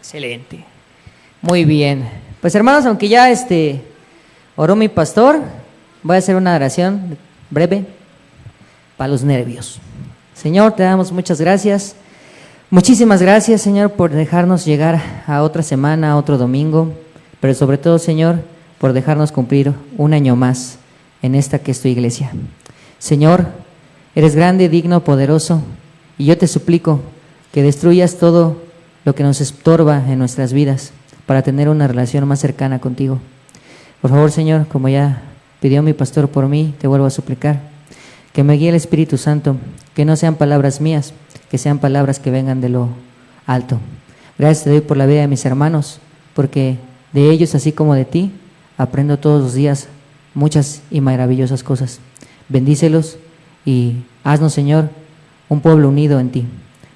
Excelente. Muy bien. Pues hermanos, aunque ya oró mi pastor, voy a hacer una oración breve para los nervios. Señor, te damos muchas gracias. Muchísimas gracias, Señor, por dejarnos llegar a otra semana, a otro domingo, pero sobre todo, Señor, por dejarnos cumplir un año más en esta que es tu iglesia. Señor, eres grande, digno, poderoso, y yo te suplico que destruyas todo lo que nos estorba en nuestras vidas para tener una relación más cercana contigo. Por favor, Señor, como ya pidió mi pastor por mí, te vuelvo a suplicar que me guíe el Espíritu Santo, que no sean palabras mías, que sean palabras que vengan de lo alto. Gracias te doy por la vida de mis hermanos, porque de ellos, así como de ti, aprendo todos los días muchas y maravillosas cosas. Bendícelos y haznos, Señor, un pueblo unido en ti.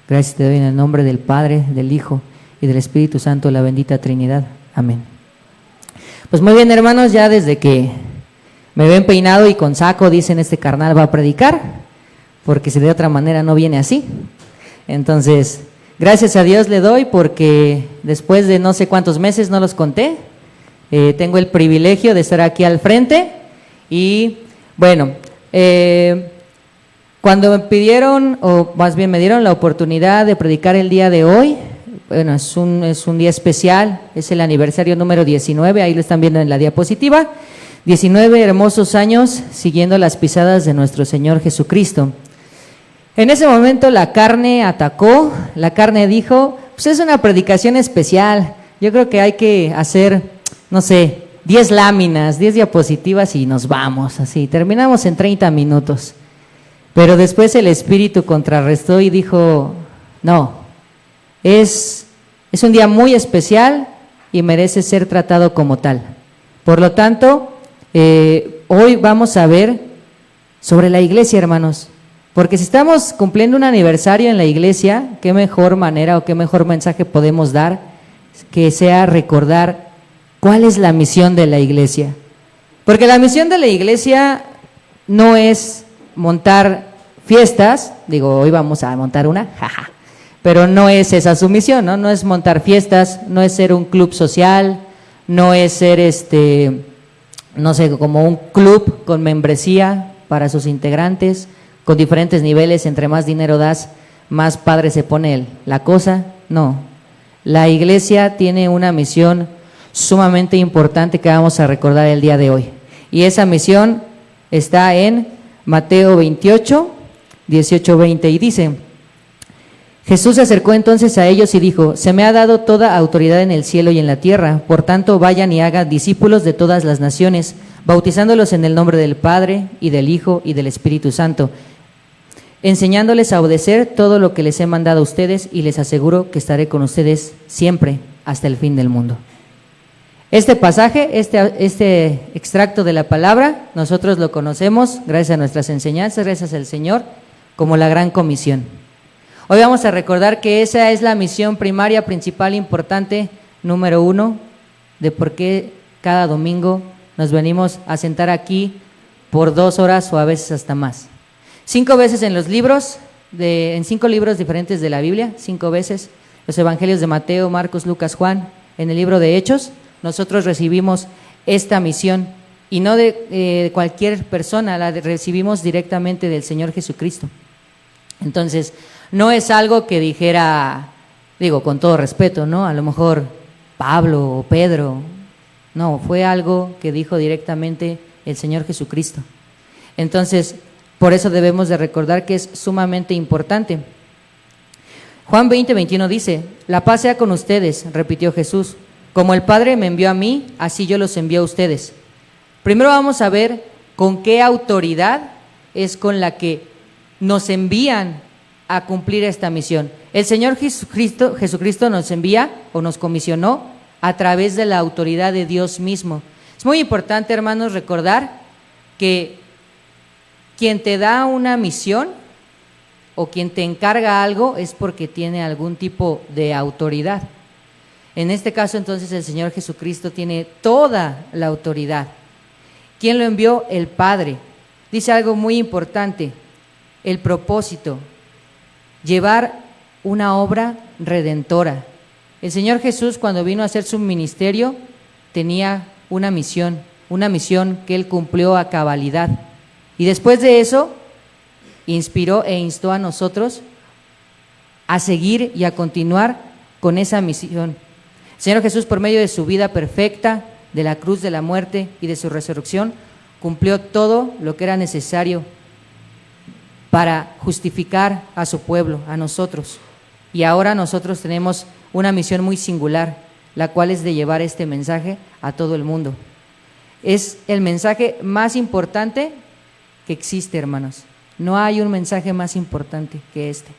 Gracias te doy en el nombre del Padre, del Hijo y del Espíritu Santo, la bendita Trinidad. Amén. Pues muy bien, hermanos, ya desde que me ven peinado y con saco, dicen este carnal va a predicar, porque si de otra manera no viene así. Entonces, gracias a Dios le doy, porque después de no sé cuántos meses, no los conté, tengo el privilegio de estar aquí al frente. Y bueno, cuando me pidieron, o más bien me dieron la oportunidad de predicar el día de hoy, bueno, es un día especial, es el aniversario número 19, ahí lo están viendo en la diapositiva, 19 hermosos años siguiendo las pisadas de nuestro Señor Jesucristo. En ese momento la carne atacó, la carne dijo, pues es una predicación especial, yo creo que hay que hacer, no sé, 10 láminas, 10 diapositivas y nos vamos, así, terminamos en 30 minutos. Pero después el Espíritu contrarrestó y dijo, no, es un día muy especial y merece ser tratado como tal. Por lo tanto, hoy vamos a ver sobre la iglesia, hermanos, porque si estamos cumpliendo un aniversario en la iglesia, qué mejor manera o qué mejor mensaje podemos dar que sea recordar cuál es la misión de la iglesia. Porque la misión de la iglesia no es montar fiestas, digo, hoy vamos a montar una, jaja, pero no es esa su misión, ¿no? No es montar fiestas, no es ser un club social, no es ser no sé, como un club con membresía para sus integrantes, con diferentes niveles, entre más dinero das, más padre se pone la cosa. No, la iglesia tiene una misión sumamente importante que vamos a recordar el día de hoy, y esa misión está en Mateo 28, 18-20, y dice: Jesús se acercó entonces a ellos y dijo: se me ha dado toda autoridad en el cielo y en la tierra, por tanto vayan y hagan discípulos de todas las naciones, bautizándolos en el nombre del Padre y del Hijo y del Espíritu Santo, enseñándoles a obedecer todo lo que les he mandado a ustedes, y les aseguro que estaré con ustedes siempre hasta el fin del mundo. Este pasaje, este extracto de la palabra, nosotros lo conocemos gracias a nuestras enseñanzas, gracias al Señor, como la Gran Comisión. Hoy vamos a recordar que esa es la misión primaria, principal, importante, número 1, de por qué cada domingo nos venimos a sentar aquí por 2 horas o a veces hasta más. 5 veces en los libros, en 5 libros diferentes de la Biblia, 5 veces, los evangelios de Mateo, Marcos, Lucas, Juan, en el libro de Hechos, nosotros recibimos esta misión, y no de cualquier persona, la recibimos directamente del Señor Jesucristo. Entonces, no es algo que dijera, digo, con todo respeto, ¿no? A lo mejor Pablo o Pedro, no, fue algo que dijo directamente el Señor Jesucristo. Entonces, por eso debemos de recordar que es sumamente importante. Juan 20, 21 dice: la paz sea con ustedes, repitió Jesús. Como el Padre me envió a mí, así yo los envío a ustedes. Primero vamos a ver con qué autoridad es con la que nos envían a cumplir esta misión. El Señor Jesucristo nos envía o nos comisionó a través de la autoridad de Dios mismo. Es muy importante, hermanos, recordar que quien te da una misión o quien te encarga algo es porque tiene algún tipo de autoridad. En este caso, entonces, el Señor Jesucristo tiene toda la autoridad. ¿Quién lo envió? El Padre. Dice algo muy importante: el propósito, llevar una obra redentora. El Señor Jesús, cuando vino a hacer su ministerio, tenía una misión que Él cumplió a cabalidad. Y después de eso, inspiró e instó a nosotros a seguir y a continuar con esa misión. El Señor Jesús, por medio de su vida perfecta, de la cruz, de la muerte y de su resurrección, cumplió todo lo que era necesario para justificar a su pueblo, a nosotros. Y ahora nosotros tenemos una misión muy singular, la cual es de llevar este mensaje a todo el mundo. Es el mensaje más importante que existe, hermanos. No hay un mensaje más importante que este.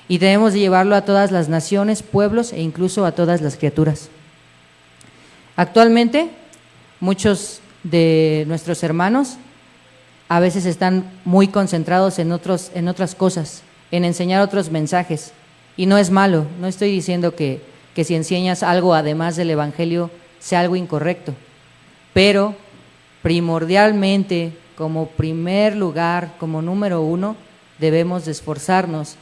Y debemos de llevarlo a todas las naciones, pueblos e incluso a todas las criaturas. Actualmente, muchos de nuestros hermanos a veces están muy concentrados en otras cosas, en enseñar otros mensajes. Y no es malo, no estoy diciendo que si enseñas algo además del Evangelio sea algo incorrecto, pero primordialmente, como primer lugar, como número uno, debemos de esforzarnos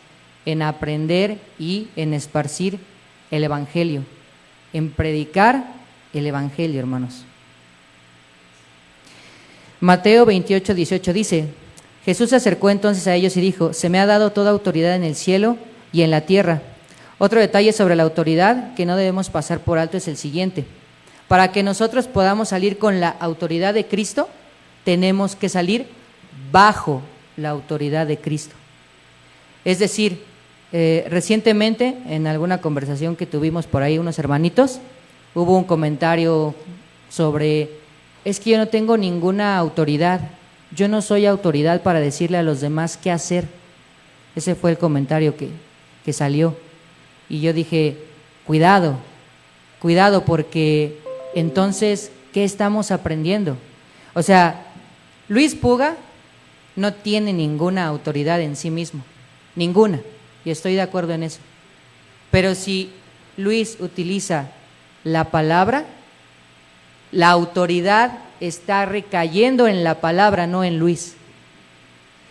en aprender y en esparcir el Evangelio, en predicar el Evangelio, hermanos. Mateo 28, 18 dice: Jesús se acercó entonces a ellos y dijo: se me ha dado toda autoridad en el cielo y en la tierra. Otro detalle sobre la autoridad que no debemos pasar por alto es el siguiente: para que nosotros podamos salir con la autoridad de Cristo, tenemos que salir bajo la autoridad de Cristo. Es decir, recientemente, en alguna conversación que tuvimos por ahí unos hermanitos, hubo un comentario sobre: es que yo no tengo ninguna autoridad, yo no soy autoridad para decirle a los demás qué hacer. Ese fue el comentario que salió. Y yo dije: cuidado, porque entonces, ¿qué estamos aprendiendo? O sea, Luis Puga no tiene ninguna autoridad en sí mismo, ninguna, y estoy de acuerdo en eso. Pero si Luis utiliza la palabra, la autoridad está recayendo en la palabra, no en Luis.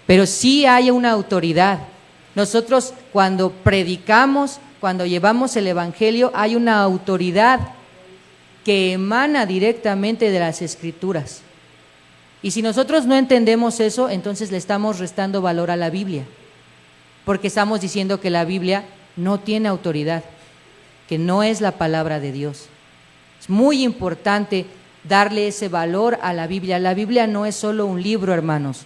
Pero sí hay una autoridad. Nosotros cuando predicamos, cuando llevamos el Evangelio, hay una autoridad que emana directamente de las Escrituras. Y si nosotros no entendemos eso, entonces le estamos restando valor a la Biblia, porque estamos diciendo que la Biblia no tiene autoridad, que no es la palabra de Dios. Es muy importante darle ese valor a la Biblia. La Biblia no es solo un libro, hermanos,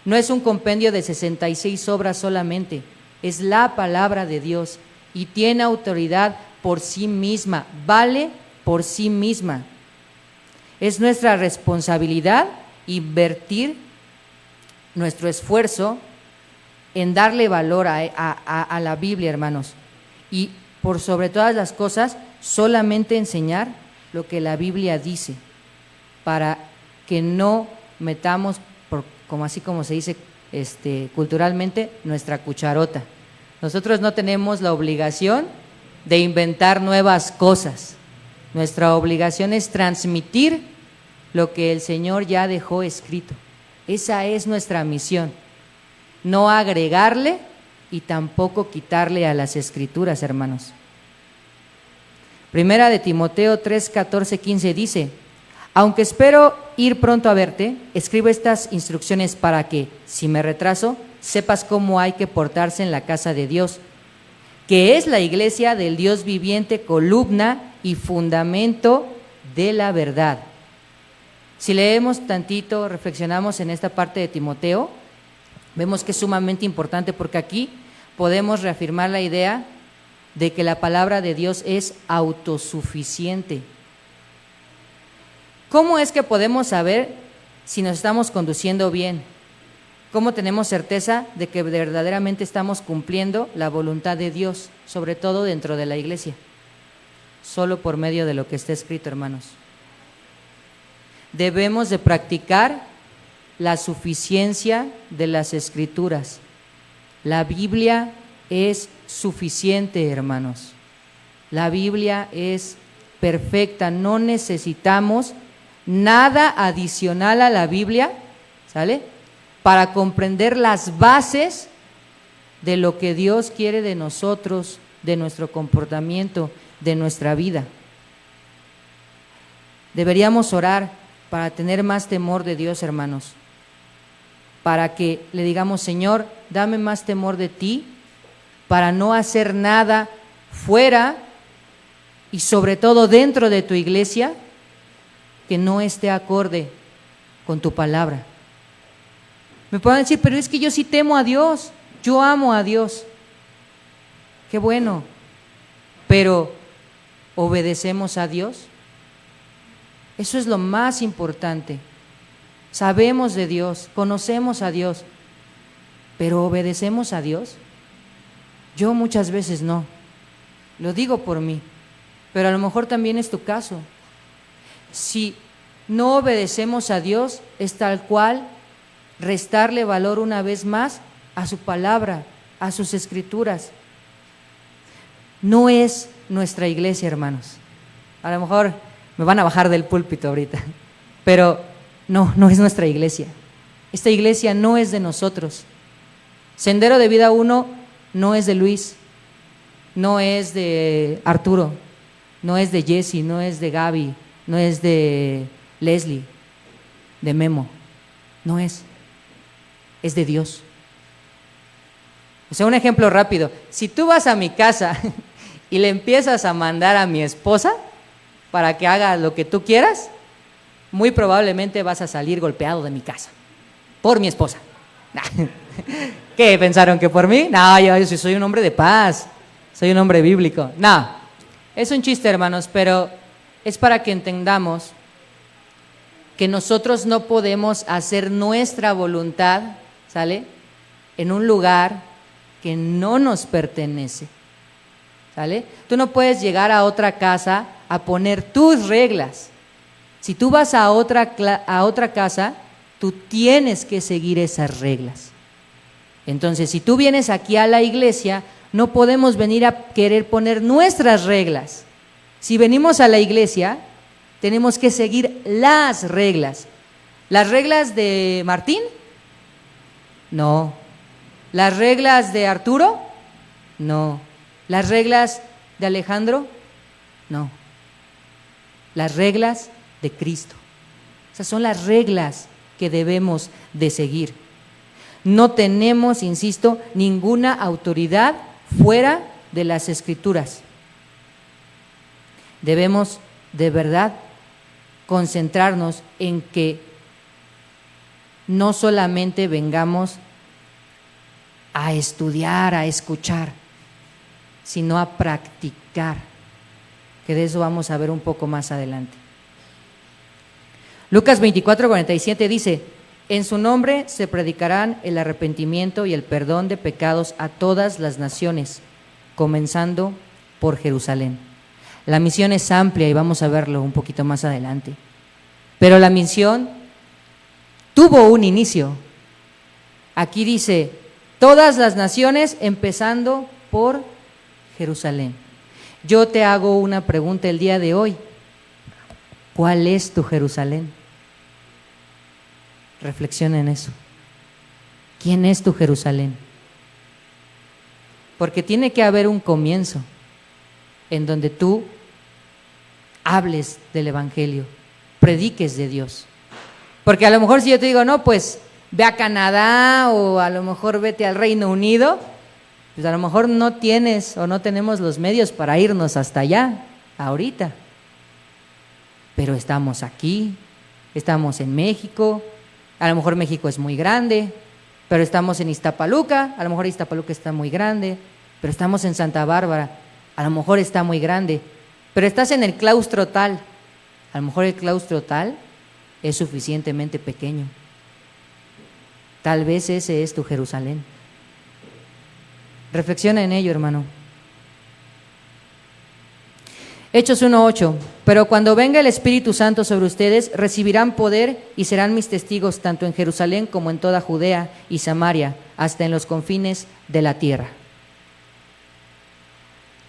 no es un compendio de 66 obras solamente, es la palabra de Dios y tiene autoridad por sí misma, vale por sí misma. Es nuestra responsabilidad invertir nuestro esfuerzo en darle valor a la Biblia, hermanos, y por sobre todas las cosas, solamente enseñar lo que la Biblia dice, para que no metamos, así como se dice culturalmente, nuestra cucharota. Nosotros no tenemos la obligación de inventar nuevas cosas. Nuestra obligación es transmitir lo que el Señor ya dejó escrito. Esa es nuestra misión. No agregarle y tampoco quitarle a las Escrituras, hermanos. Primera de Timoteo 3, 14, 15 dice: aunque espero ir pronto a verte, escribo estas instrucciones para que, si me retraso, sepas cómo hay que portarse en la casa de Dios, que es la iglesia del Dios viviente, columna y fundamento de la verdad. Si leemos tantito, reflexionamos en esta parte de Timoteo, vemos que es sumamente importante, porque aquí podemos reafirmar la idea de que la palabra de Dios es autosuficiente. ¿Cómo es que podemos saber si nos estamos conduciendo bien? ¿Cómo tenemos certeza de que verdaderamente estamos cumpliendo la voluntad de Dios, sobre todo dentro de la iglesia? Solo por medio de lo que está escrito, hermanos. Debemos de practicar la suficiencia de las Escrituras. La Biblia es suficiente, hermanos. La Biblia es perfecta, no necesitamos nada adicional a la Biblia, ¿sale?, para comprender las bases de lo que Dios quiere de nosotros de nuestro comportamiento, de nuestra vida. Deberíamos orar para tener más temor de Dios, hermanos, para que le digamos: Señor, dame más temor de ti, para no hacer nada fuera y sobre todo dentro de tu iglesia que no esté acorde con tu palabra. Me pueden decir: pero es que yo sí temo a Dios, yo amo a Dios. Qué bueno, pero ¿obedecemos a Dios? Eso es lo más importante. Sabemos de Dios, conocemos a Dios, pero ¿obedecemos a Dios? Yo muchas veces no, lo digo por mí, pero a lo mejor también es tu caso. Si no obedecemos a Dios, es tal cual restarle valor una vez más a su palabra, a sus escrituras. No es nuestra iglesia, hermanos. A lo mejor me van a bajar del púlpito ahorita, pero no es nuestra iglesia. Esta iglesia no es de nosotros. Sendero de Vida 1 no es de Luis, no es de Arturo, no es de Jesse, no es de Gaby, no es de Leslie, de Memo. No es de Dios. O sea, un ejemplo rápido: si tú vas a mi casa y le empiezas a mandar a mi esposa para que haga lo que tú quieras, muy probablemente vas a salir golpeado de mi casa por mi esposa. ¿Qué pensaron, que por mí? No, yo soy un hombre de paz, soy un hombre bíblico. No, es un chiste, hermanos, pero es para que entendamos que nosotros no podemos hacer nuestra voluntad, ¿sale?, en un lugar que no nos pertenece, ¿sale? Tú no puedes llegar a otra casa a poner tus reglas. Si tú vas a otra casa, tú tienes que seguir esas reglas. Entonces, si tú vienes aquí a la iglesia, no podemos venir a querer poner nuestras reglas. Si venimos a la iglesia, tenemos que seguir las reglas. ¿Las reglas de Martín? No. ¿Las reglas de Arturo? No. ¿Las reglas de Alejandro? No. Las reglas de Cristo. Esas son las reglas que debemos de seguir. No tenemos, insisto, ninguna autoridad fuera de las Escrituras. Debemos de verdad concentrarnos en que no solamente vengamos a estudiar, a escuchar, sino a practicar, que de eso vamos a ver un poco más adelante. Lucas 24:47 dice: en su nombre se predicarán el arrepentimiento y el perdón de pecados a todas las naciones, comenzando por Jerusalén. La misión es amplia y vamos a verlo un poquito más adelante, pero la misión tuvo un inicio. Aquí dice: todas las naciones, empezando por Jerusalén. Yo te hago una pregunta el día de hoy: ¿cuál es tu Jerusalén? Reflexiona en eso. ¿Quién es tu Jerusalén? Porque tiene que haber un comienzo en donde tú hables del Evangelio, prediques de Dios. Porque a lo mejor si yo te digo: no, pues ve a Canadá, o a lo mejor vete al Reino Unido, pues a lo mejor no tienes o no tenemos los medios para irnos hasta allá ahorita. Pero estamos aquí, estamos en México. A lo mejor México es muy grande, pero estamos en Iztapaluca, a lo mejor Iztapaluca está muy grande, pero estamos en Santa Bárbara, a lo mejor está muy grande, pero estás en el claustro tal, a lo mejor el claustro tal es suficientemente pequeño. Tal vez ese es tu Jerusalén. Reflexiona en ello, hermano. Hechos 1:8: pero cuando venga el Espíritu Santo sobre ustedes, recibirán poder y serán mis testigos tanto en Jerusalén como en toda Judea y Samaria, hasta en los confines de la tierra.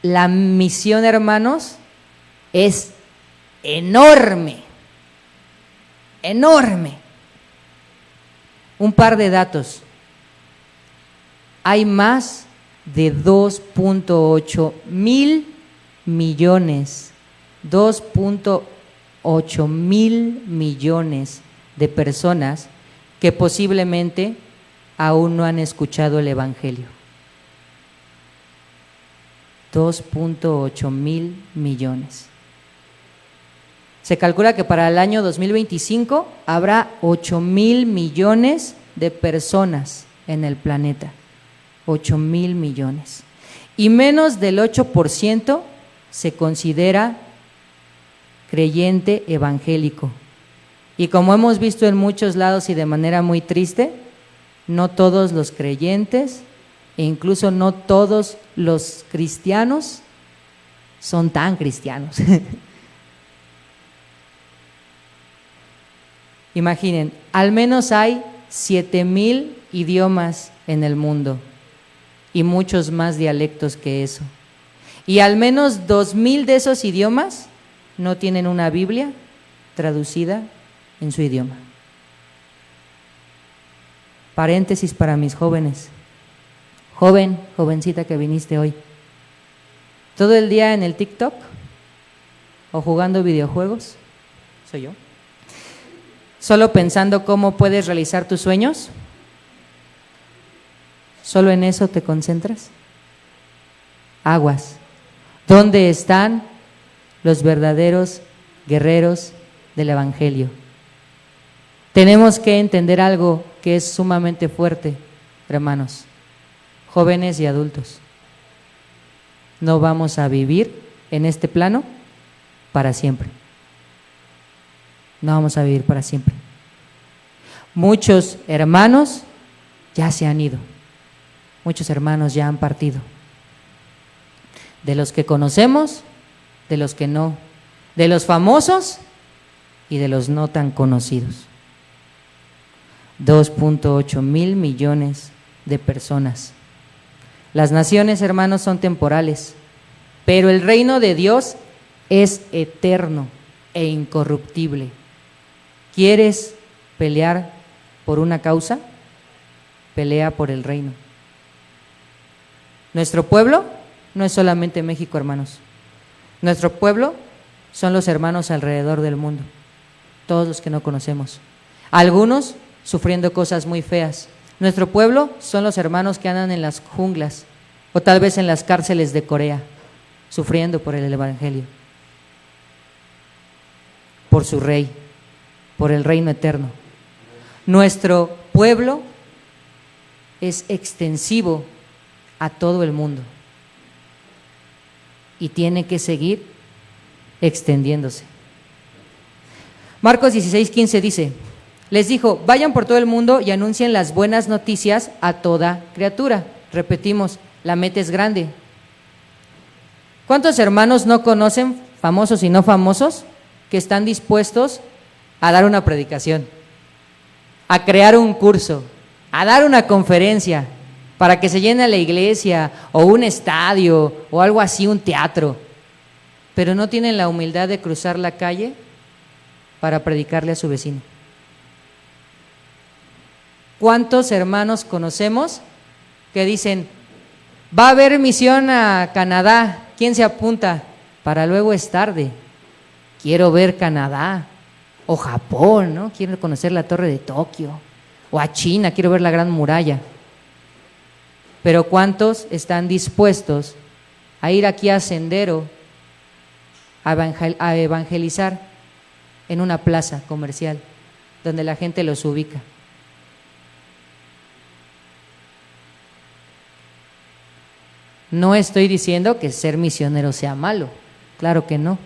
La misión, hermanos, es enorme, enorme. Un par de datos: hay más de 2.8 mil millones, 2.8 mil millones de personas que posiblemente aún no han escuchado el Evangelio. 2.8 mil millones. Se calcula que para el año 2025 habrá 8 mil millones de personas en el planeta. 8 mil millones. Y menos del 8% se considera creyente evangélico. Y como hemos visto en muchos lados y de manera muy triste, no todos los creyentes e incluso no todos los cristianos son tan cristianos. Imaginen, al menos hay 7,000 idiomas en el mundo y muchos más dialectos que eso. Y al menos 2,000 de esos idiomas no tienen una Biblia traducida en su idioma. Paréntesis para mis jóvenes. Joven, jovencita que viniste hoy. ¿Todo el día en el TikTok o jugando videojuegos? Soy yo. ¿Solo pensando cómo puedes realizar tus sueños? ¿Solo en eso te concentras? Aguas. ¿Dónde están los verdaderos guerreros del Evangelio? Tenemos que entender algo que es sumamente fuerte, hermanos, jóvenes y adultos. No vamos a vivir en este plano para siempre. No vamos a vivir para siempre. Muchos hermanos ya se han ido. Muchos hermanos ya han partido. De los que conocemos, de los que no, de los famosos y de los no tan conocidos. 2.8 mil millones de personas. Las naciones, hermanos, son temporales, pero el reino de Dios es eterno e incorruptible. ¿Quieres pelear por una causa? Pelea por el reino. Nuestro pueblo no es solamente México, hermanos. Nuestro pueblo son los hermanos alrededor del mundo, todos los que no conocemos. Algunos sufriendo cosas muy feas. Nuestro pueblo son los hermanos que andan en las junglas o tal vez en las cárceles de Corea, sufriendo por el Evangelio, por su Rey, por el reino eterno. Nuestro pueblo es extensivo a todo el mundo y tiene que seguir extendiéndose. Marcos 16:15 dice: les dijo, vayan por todo el mundo y anuncien las buenas noticias a toda criatura. Repetimos, la meta es grande. ¿Cuántos hermanos no conocen, famosos y no famosos, que están dispuestos a dar una predicación, a crear un curso, a dar una conferencia para que se llene la iglesia o un estadio o algo así, un teatro, pero no tienen la humildad de cruzar la calle para predicarle a su vecino? ¿Cuántos hermanos conocemos que dicen, va a haber misión a Canadá, ¿quién se apunta? Para luego es tarde, quiero ver Canadá o Japón, ¿no? Quiero conocer la Torre de Tokio, o a China, quiero ver la Gran Muralla. Pero ¿cuántos están dispuestos a ir aquí a Sendero a evangelizar en una plaza comercial donde la gente los ubica? No estoy diciendo que ser misionero sea malo, claro que no.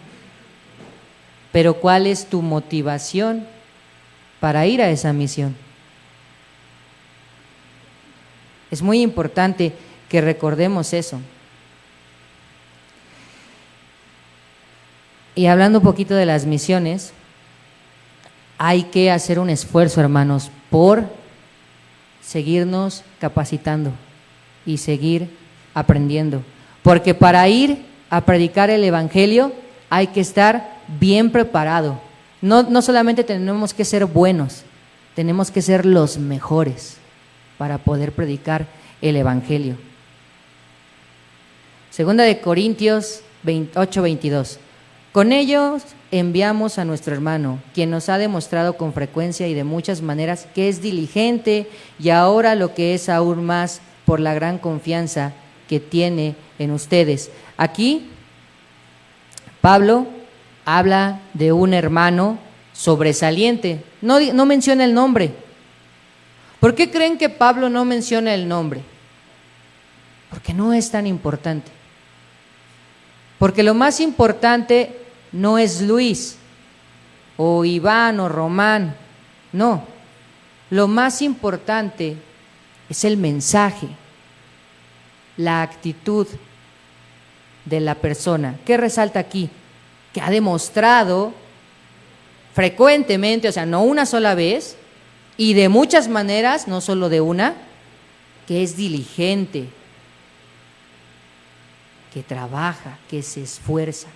Pero ¿cuál es tu motivación para ir a esa misión? Es muy importante que recordemos eso. Y hablando un poquito de las misiones, hay que hacer un esfuerzo, hermanos, por seguirnos capacitando y seguir aprendiendo, porque para ir a predicar el Evangelio hay que estar bien preparado. No solamente tenemos que ser buenos, tenemos que ser los mejores para poder predicar el Evangelio. Segunda de Corintios 8:22. Con ellos enviamos a nuestro hermano, quien nos ha demostrado con frecuencia y de muchas maneras que es diligente, y ahora lo que es aún más por la gran confianza que tiene en ustedes. Aquí Pablo habla de un hermano sobresaliente. No menciona el nombre. ¿Por qué creen que Pablo no menciona el nombre? Porque no es tan importante. Porque lo más importante no es Luis o Iván o Román. No. Lo más importante es el mensaje, la actitud de la persona. ¿Qué resalta aquí? Que ha demostrado frecuentemente, o sea, no una sola vez, y de muchas maneras, no solo de una, que es diligente, que trabaja, que se esfuerza.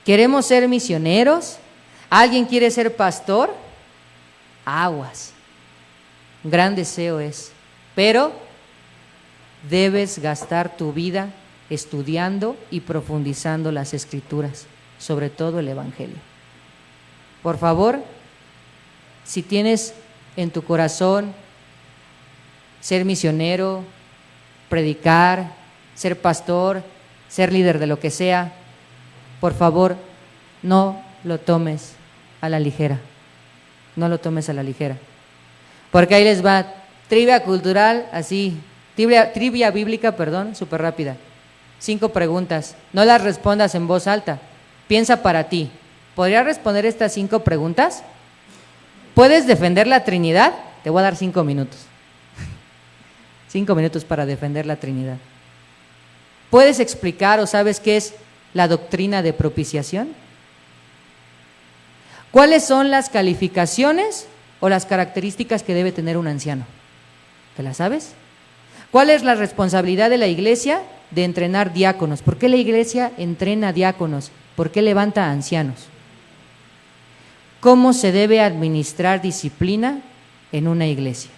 ¿Queremos ser misioneros? ¿Alguien quiere ser pastor? Aguas. Un gran deseo es, pero debes gastar tu vida estudiando y profundizando las Escrituras, sobre todo el Evangelio. Por favor, si tienes en tu corazón ser misionero, predicar, ser pastor, ser líder de lo que sea, por favor, no lo tomes a la ligera. No lo tomes a la ligera. Porque ahí les va, trivia cultural, así, trivia bíblica, perdón, súper rápida. 5 preguntas, no las respondas en voz alta, piensa para ti. ¿Podrías responder estas 5 preguntas? ¿Puedes defender la Trinidad? Te voy a dar 5 minutos. 5 minutos para defender la Trinidad. ¿Puedes explicar o sabes qué es la doctrina de propiciación? ¿Cuáles son las calificaciones o las características que debe tener un anciano? ¿Te las sabes? ¿Cuál es la responsabilidad de la iglesia de entrenar diáconos? ¿Por qué la iglesia entrena diáconos? ¿Por qué levanta ancianos? ¿Cómo se debe administrar disciplina en una iglesia?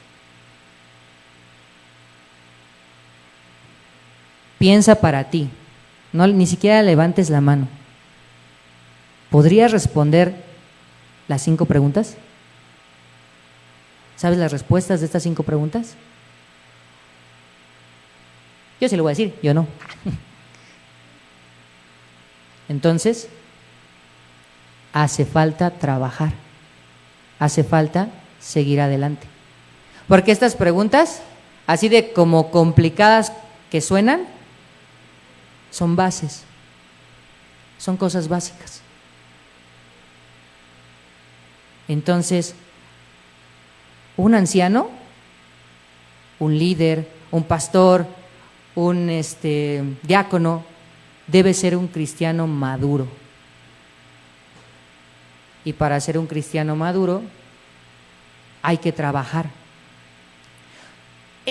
Piensa para ti, no, ni siquiera levantes la mano. ¿Podrías responder las 5 preguntas? ¿Sabes las respuestas de estas 5 preguntas? Yo sí lo voy a decir, yo no. Entonces, hace falta trabajar, hace falta seguir adelante. Porque estas preguntas, así de como complicadas que suenan, son bases, son cosas básicas. Entonces, un anciano, un líder, un pastor, un diácono, debe ser un cristiano maduro. Y para ser un cristiano maduro, hay que trabajar.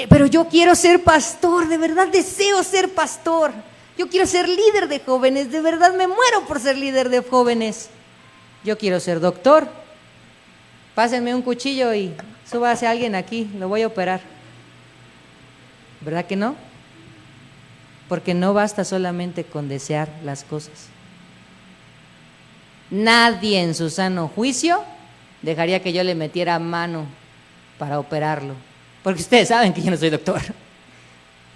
Pero yo quiero ser pastor, de verdad deseo ser pastor. Yo quiero ser líder de jóvenes, de verdad me muero por ser líder de jóvenes. Yo quiero ser doctor. Pásenme un cuchillo y súbase a alguien aquí, lo voy a operar. ¿Verdad que no? Porque no basta solamente con desear las cosas. Nadie en su sano juicio dejaría que yo le metiera mano para operarlo. Porque ustedes saben que yo no soy doctor,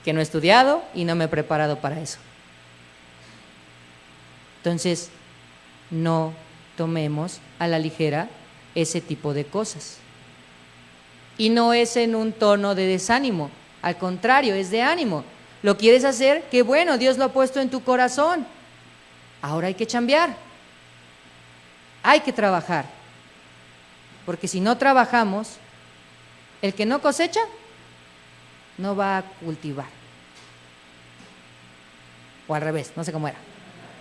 que no he estudiado y no me he preparado para eso. Entonces, no tomemos a la ligera ese tipo de cosas. Y no es en un tono de desánimo, al contrario, es de ánimo. ¿Lo quieres hacer? Qué bueno, Dios lo ha puesto en tu corazón. Ahora hay que chambear, hay que trabajar. Porque si no trabajamos, el que no cosecha, no va a cultivar. O al revés, no sé cómo era.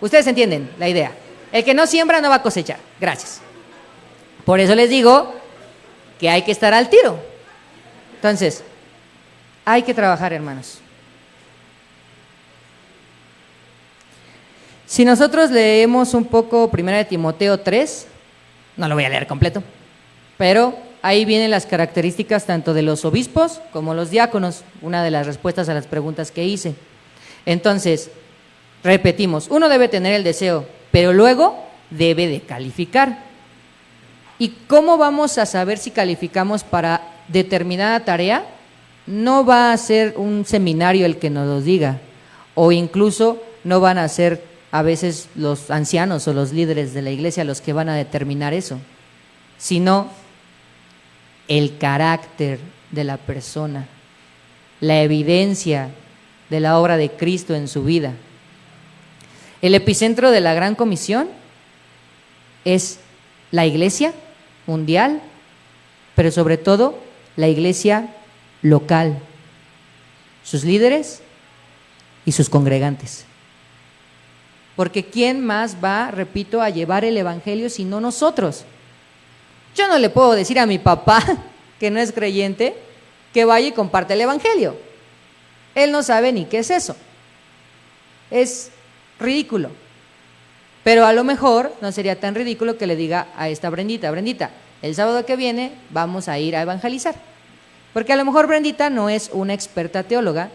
Ustedes entienden la idea. El que no siembra no va a cosechar. Gracias. Por eso les digo que hay que estar al tiro. Entonces, hay que trabajar, hermanos. Si nosotros leemos un poco 1 Timoteo 3, no lo voy a leer completo, pero ahí vienen las características tanto de los obispos como los diáconos, una de las respuestas a las preguntas que hice. Entonces, repetimos, uno debe tener el deseo, pero luego debe de calificar. ¿Y cómo vamos a saber si calificamos para determinada tarea? No va a ser un seminario el que nos lo diga, o incluso no van a ser a veces los ancianos o los líderes de la iglesia los que van a determinar eso, sino el carácter de la persona, la evidencia de la obra de Cristo en su vida. El epicentro de la Gran Comisión es la iglesia mundial, pero sobre todo la iglesia local, sus líderes y sus congregantes. Porque ¿quién más va, repito, a llevar el evangelio sino nosotros? Yo no le puedo decir a mi papá, que no es creyente, que vaya y comparte el evangelio. Él no sabe ni qué es eso. Es ridículo. Pero a lo mejor no sería tan ridículo que le diga a esta Brendita, Brendita, el sábado que viene vamos a ir a evangelizar. Porque a lo mejor Brendita no es una experta teóloga,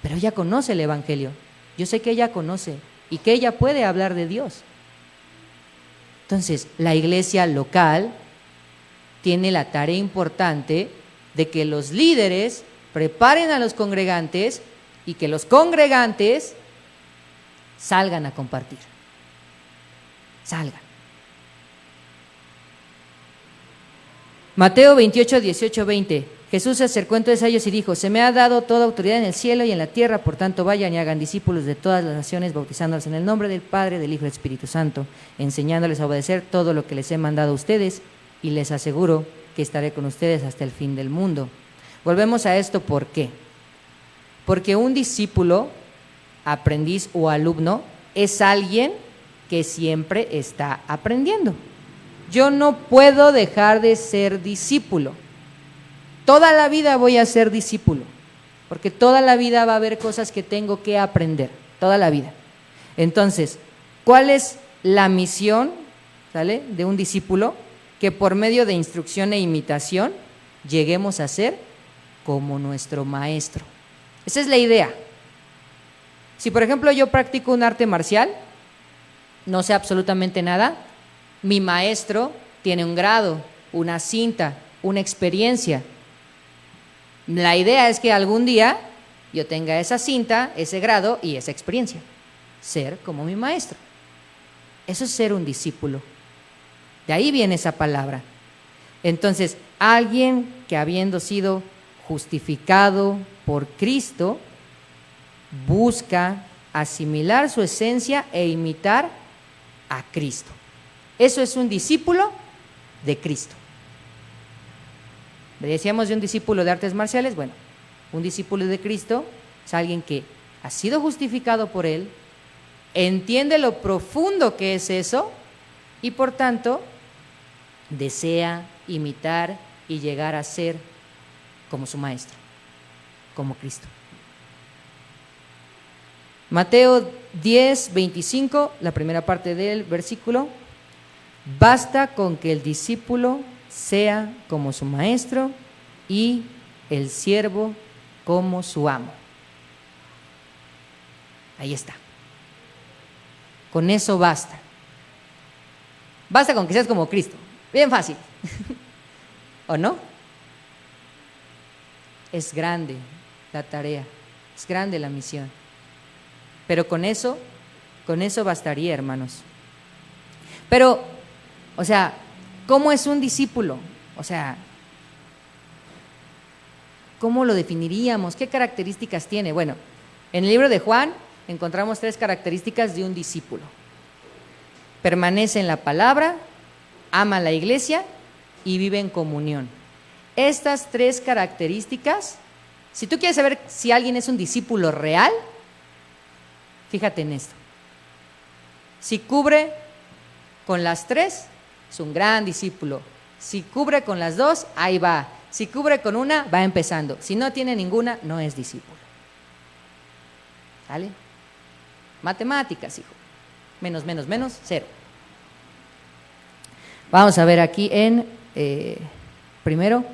pero ella conoce el evangelio. Yo sé que ella conoce y que ella puede hablar de Dios. Entonces, la iglesia local tiene la tarea importante de que los líderes preparen a los congregantes y que los congregantes salgan a compartir. Salgan. Mateo 28, 18, 20. Jesús se acercó entonces a ellos y dijo: se me ha dado toda autoridad en el cielo y en la tierra, por tanto vayan y hagan discípulos de todas las naciones, bautizándolos en el nombre del Padre, del Hijo y del Espíritu Santo, enseñándoles a obedecer todo lo que les he mandado a ustedes, y les aseguro que estaré con ustedes hasta el fin del mundo. Volvemos a esto, ¿por qué? Porque un discípulo, aprendiz o alumno es alguien que siempre está aprendiendo. Yo no puedo dejar de ser discípulo. Toda la vida voy a ser discípulo, porque toda la vida va a haber cosas que tengo que aprender, toda la vida. Entonces, ¿cuál es la misión, ¿sale?, de un discípulo? Que por medio de instrucción e imitación lleguemos a ser como nuestro maestro. Esa es la idea. Si por ejemplo yo practico un arte marcial, no sé absolutamente nada, mi maestro tiene un grado, una cinta, una experiencia. La idea es que algún día yo tenga esa cinta, ese grado y esa experiencia. Ser como mi maestro. Eso es ser un discípulo. De ahí viene esa palabra. Entonces, alguien que habiendo sido justificado por Cristo, busca asimilar su esencia e imitar a Cristo. Eso es un discípulo de Cristo. Decíamos de un discípulo de artes marciales. Bueno, un discípulo de Cristo es alguien que ha sido justificado por Él, entiende lo profundo que es eso y por tanto desea imitar y llegar a ser como su maestro, como Cristo. Mateo 10, 25, la primera parte del versículo: basta con que el discípulo sea como su maestro y el siervo como su amo. Ahí está. Con eso basta. Basta con que seas como Cristo. Bien fácil. ¿O no? Es grande la tarea, es grande la misión. Pero con eso bastaría, hermanos. Pero, o sea, ¿cómo es un discípulo? O sea, ¿cómo lo definiríamos? ¿Qué características tiene? Bueno, en el libro de Juan encontramos 3 características de un discípulo. Permanece en la palabra, ama a la iglesia y vive en comunión. Estas 3 características, si tú quieres saber si alguien es un discípulo real, fíjate en esto. Si cubre con las 3, es un gran discípulo. Si cubre con las 2, ahí va. Si cubre con una, va empezando. Si no tiene ninguna, no es discípulo. ¿Sale? Matemáticas, hijo. Menos, 0. Vamos a ver aquí en, primero,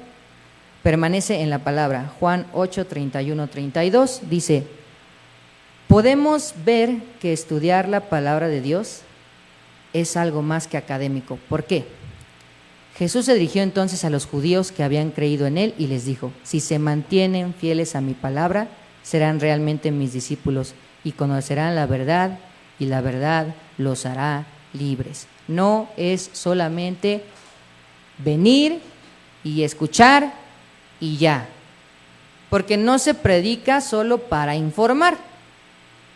permanece en la palabra. Juan 8, 31, 32, dice: podemos ver que estudiar la palabra de Dios es algo más que académico. ¿Por qué? Jesús se dirigió entonces a los judíos que habían creído en Él y les dijo: si se mantienen fieles a mi palabra, serán realmente mis discípulos y conocerán la verdad, y la verdad los hará libres. No es solamente venir y escuchar y ya, porque no se predica solo para informar,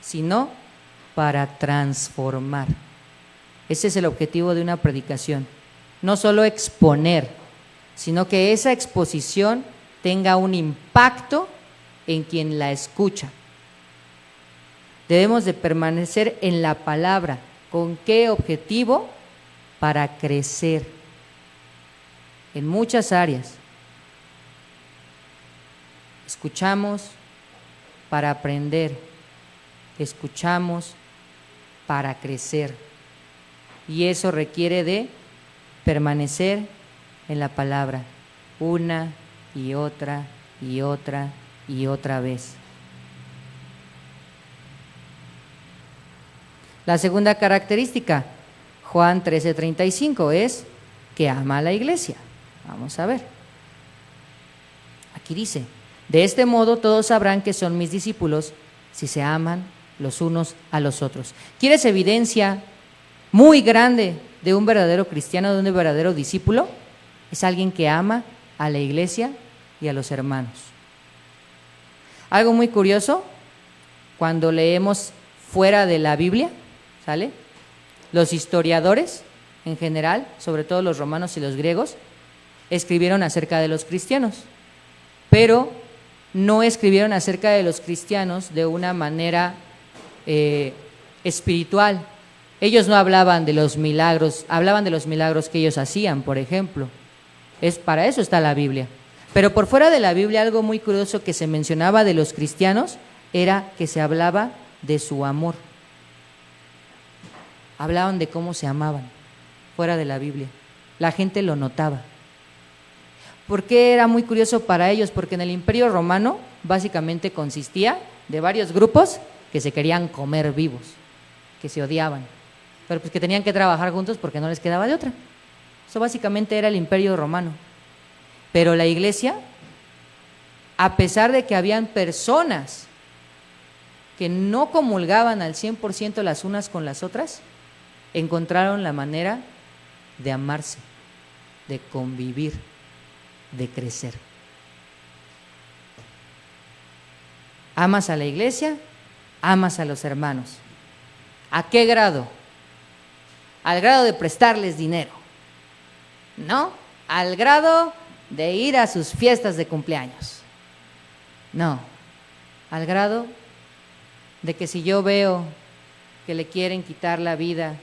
sino para transformar. Ese es el objetivo de una predicación. No solo exponer, sino que esa exposición tenga un impacto en quien la escucha. Debemos de permanecer en la palabra. ¿Con qué objetivo? Para crecer en muchas áreas. Escuchamos para aprender, escuchamos para crecer. Y eso requiere de permanecer en la palabra una y otra y otra y otra vez. La segunda característica, Juan 13:35, es que ama a la iglesia. Vamos a ver. Aquí dice: de este modo todos sabrán que son mis discípulos si se aman los unos a los otros. ¿Quieres evidencia muy grande de un verdadero cristiano, de un verdadero discípulo? Es alguien que ama a la iglesia y a los hermanos. Algo muy curioso, cuando leemos fuera de la Biblia, ¿sale? Los historiadores en general, sobre todo los romanos y los griegos, escribieron acerca de los cristianos, pero no escribieron acerca de los cristianos de una manera espiritual. Ellos no hablaban de los milagros, hablaban de los milagros que ellos hacían, por ejemplo. Para eso está la Biblia. Pero por fuera de la Biblia, algo muy curioso que se mencionaba de los cristianos era que se hablaba de su amor. Hablaban de cómo se amaban, fuera de la Biblia. La gente lo notaba. ¿Por qué era muy curioso para ellos? Porque en el Imperio Romano básicamente consistía de varios grupos que se querían comer vivos, que se odiaban, pero pues que tenían que trabajar juntos porque no les quedaba de otra. Eso básicamente era el Imperio Romano. Pero la iglesia, a pesar de que habían personas que no comulgaban al 100% las unas con las otras, encontraron la manera de amarse, de convivir, de crecer. Amas a la iglesia, amas a los hermanos. ¿A qué grado? Al grado de prestarles dinero, ¿no? Al grado de ir a sus fiestas de cumpleaños, no. Al grado de que si yo veo que le quieren quitar la vida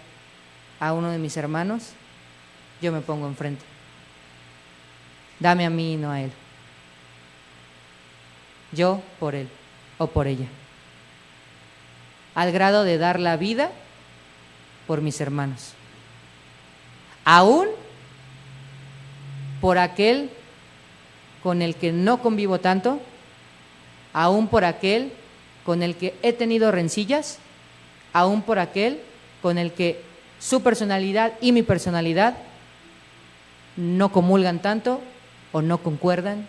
a uno de mis hermanos, yo me pongo enfrente. Dame a mí y no a él. Yo por él o por ella. Al grado de dar la vida por mis hermanos. Aún por aquel con el que no convivo tanto, aún por aquel con el que he tenido rencillas, aún por aquel con el que su personalidad y mi personalidad no comulgan tanto, o no concuerdan,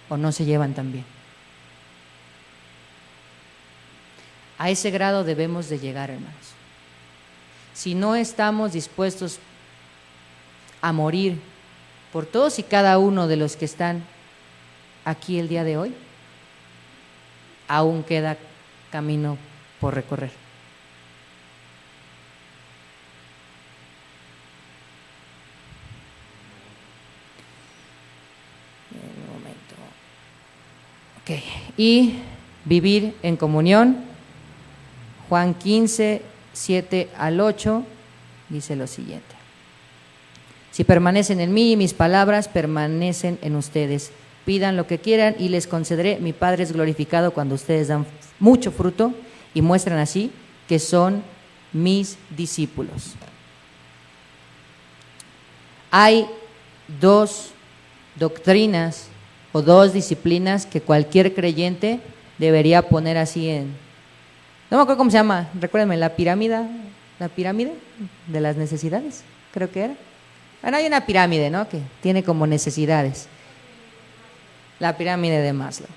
o no se llevan tan bien. A ese grado debemos de llegar, hermanos. Si no estamos dispuestos a morir por todos y cada uno de los que están aquí el día de hoy, aún queda camino por recorrer. Un momento. Ok. Y vivir en comunión. Juan 15, 7 al 8 dice lo siguiente: si permanecen en mí y mis palabras permanecen en ustedes, pidan lo que quieran y les concederé. Mi Padre es glorificado cuando ustedes dan mucho fruto y muestran así que son mis discípulos. Hay dos doctrinas o dos disciplinas que cualquier creyente debería poner así No me acuerdo cómo se llama, recuérdenme, la pirámide de las necesidades, creo que era. Bueno, hay una pirámide, ¿no? Que tiene como necesidades. La pirámide de Maslow.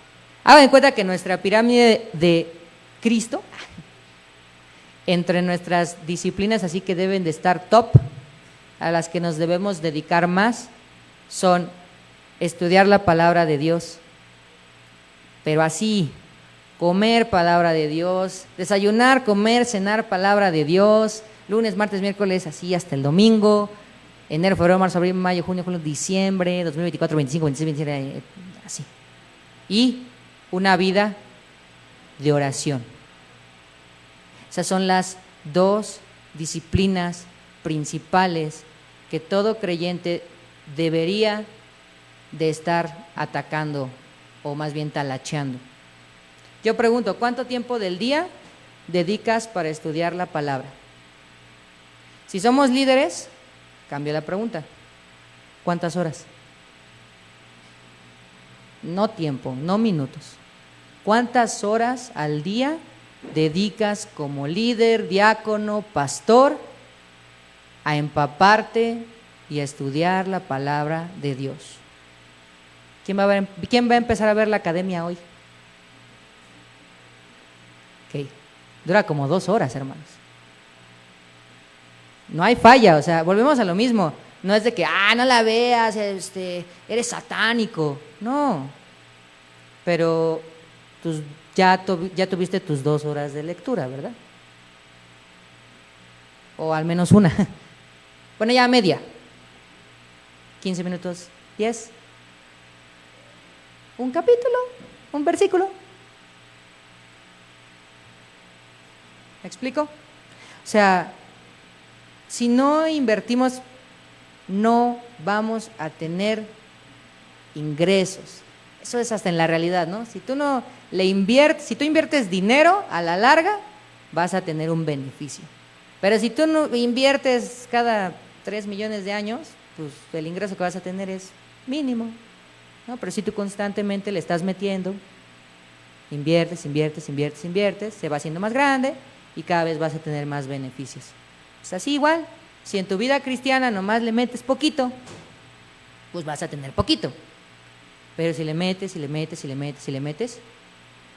Hagan en cuenta que nuestra pirámide de Cristo, entre nuestras disciplinas, así que deben de estar top, a las que nos debemos dedicar más, son estudiar la palabra de Dios, pero así, comer palabra de Dios, desayunar, comer, cenar palabra de Dios, lunes, martes, miércoles, así hasta el domingo, enero, febrero, marzo, abril, mayo, junio, julio, diciembre, 2024, 25, 26, 27, así. Y una vida de oración. Esas son las dos disciplinas principales que todo creyente debería de estar atacando, o más bien talacheando. Yo pregunto, ¿cuánto tiempo del día dedicas para estudiar la palabra? Si somos líderes, cambio la pregunta. ¿Cuántas horas? No tiempo, no minutos. ¿Cuántas horas al día dedicas como líder, diácono, pastor a empaparte y a estudiar la palabra de Dios? ¿Quién va a empezar a ver la academia hoy? Ok, dura como 2 horas, hermanos. No hay falla, o sea, volvemos a lo mismo. No es de que, no la veas, eres satánico. No, pero ya tuviste tus 2 horas de lectura, ¿verdad? O al menos una. Bueno, ya media. 15 minutos, 10. Un capítulo, un versículo. ¿Me explico? O sea, si no invertimos, no vamos a tener ingresos. Eso es hasta en la realidad, ¿no? Si tú no le inviertes, si tú inviertes dinero, a la larga vas a tener un beneficio. Pero si tú no inviertes cada 3 millones de años, pues el ingreso que vas a tener es mínimo, ¿no? Pero si tú constantemente le estás metiendo, inviertes, se va haciendo más grande y cada vez vas a tener más beneficios. Es así igual, si en tu vida cristiana nomás le metes poquito, pues vas a tener poquito. Pero si le metes,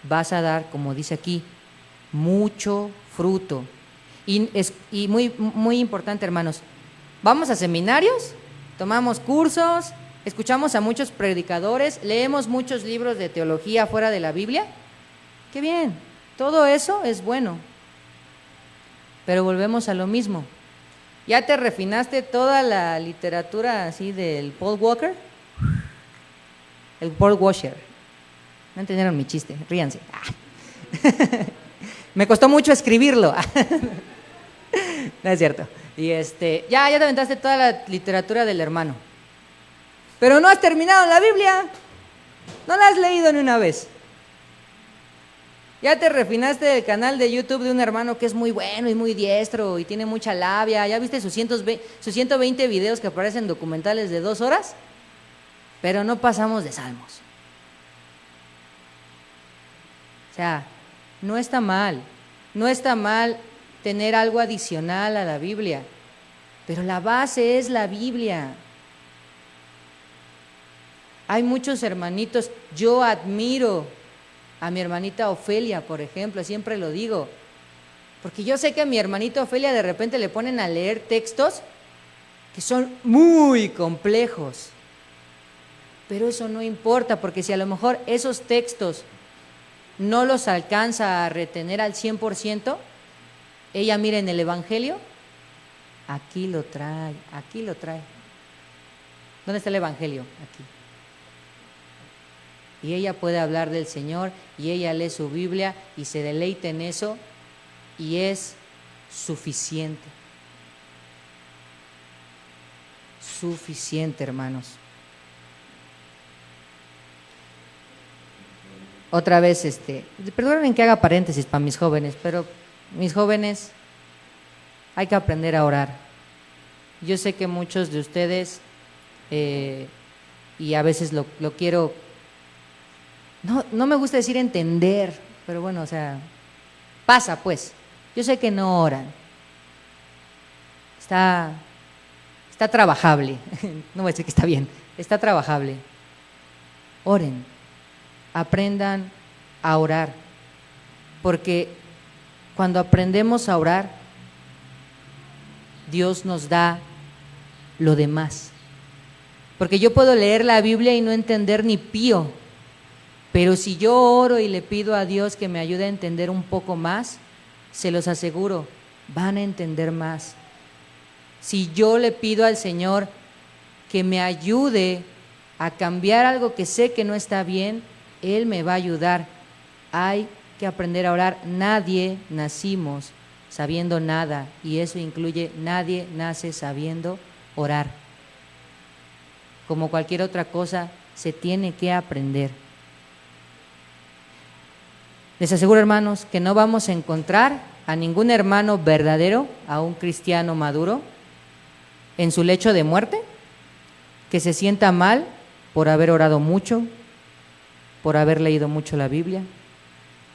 vas a dar, como dice aquí, mucho fruto. Y muy, muy importante, hermanos, vamos a seminarios, tomamos cursos, escuchamos a muchos predicadores, leemos muchos libros de teología fuera de la Biblia. ¡Qué bien! Todo eso es bueno. Pero volvemos a lo mismo. ¿Ya te refinaste toda la literatura así del Paul Walker? El Paul Washer. No entendieron mi chiste, ríanse. Me costó mucho escribirlo. No es cierto. Y ya te aventaste toda la literatura del hermano. Pero no has terminado la Biblia. No la has leído ni una vez. Ya te refinaste el canal de YouTube de un hermano que es muy bueno y muy diestro y tiene mucha labia. ¿Ya viste sus 120 videos que aparecen documentales de 2 horas? Pero no pasamos de salmos. O sea, no está mal tener algo adicional a la Biblia, pero la base es la Biblia. Hay muchos hermanitos, yo admiro a mi hermanita Ofelia, por ejemplo, siempre lo digo, porque yo sé que a mi hermanita Ofelia de repente le ponen a leer textos que son muy complejos, pero eso no importa, porque si a lo mejor esos textos no los alcanza a retener al 100%, ella mira en el Evangelio, aquí lo trae. ¿Dónde está el Evangelio? Aquí. Y ella puede hablar del Señor y ella lee su Biblia y se deleita en eso y es suficiente. Suficiente, hermanos. Otra vez, perdonen que haga paréntesis para mis jóvenes, pero mis jóvenes, hay que aprender a orar. Yo sé que muchos de ustedes, y a veces lo quiero, no me gusta decir entender, pero bueno, o sea, Pasa pues. Yo sé que no oran. Está trabajable. No voy a decir que está bien. Está trabajable. Oren. Aprendan a orar. Porque cuando aprendemos a orar, Dios nos da lo demás. Porque yo puedo leer la Biblia y no entender ni pío, pero si yo oro y le pido a Dios que me ayude a entender un poco más, se los aseguro, van a entender más. Si yo le pido al Señor que me ayude a cambiar algo que sé que no está bien, Él me va a ayudar. Hay que aprender a orar. Nadie nacimos sabiendo nada, y eso incluye nadie nace sabiendo orar. Como cualquier otra cosa, se tiene que aprender. Les aseguro, hermanos, que no vamos a encontrar a ningún hermano verdadero, a un cristiano maduro, en su lecho de muerte, que se sienta mal por haber orado mucho, por haber leído mucho la Biblia,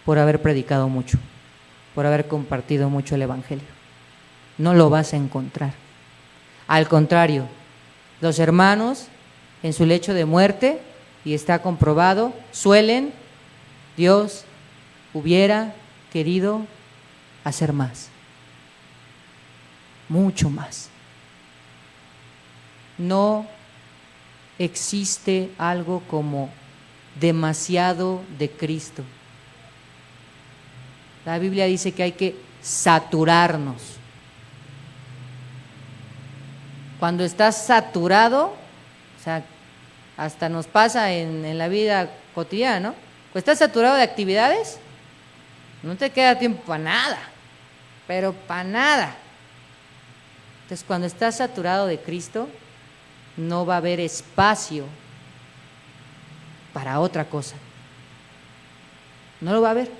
por haber predicado mucho, por haber compartido mucho el Evangelio. No lo vas a encontrar. Al contrario, los hermanos en su lecho de muerte, y está comprobado, suelen, Dios hubiera querido hacer más, mucho más. No existe algo como demasiado de Cristo. La Biblia dice que hay que saturarnos. Cuando estás saturado, o sea, hasta nos pasa en la vida cotidiana, ¿no? Cuando estás saturado de actividades, no te queda tiempo para nada, pero para nada. Entonces, cuando estás saturado de Cristo, no va a haber espacio para otra cosa. No lo va a haber.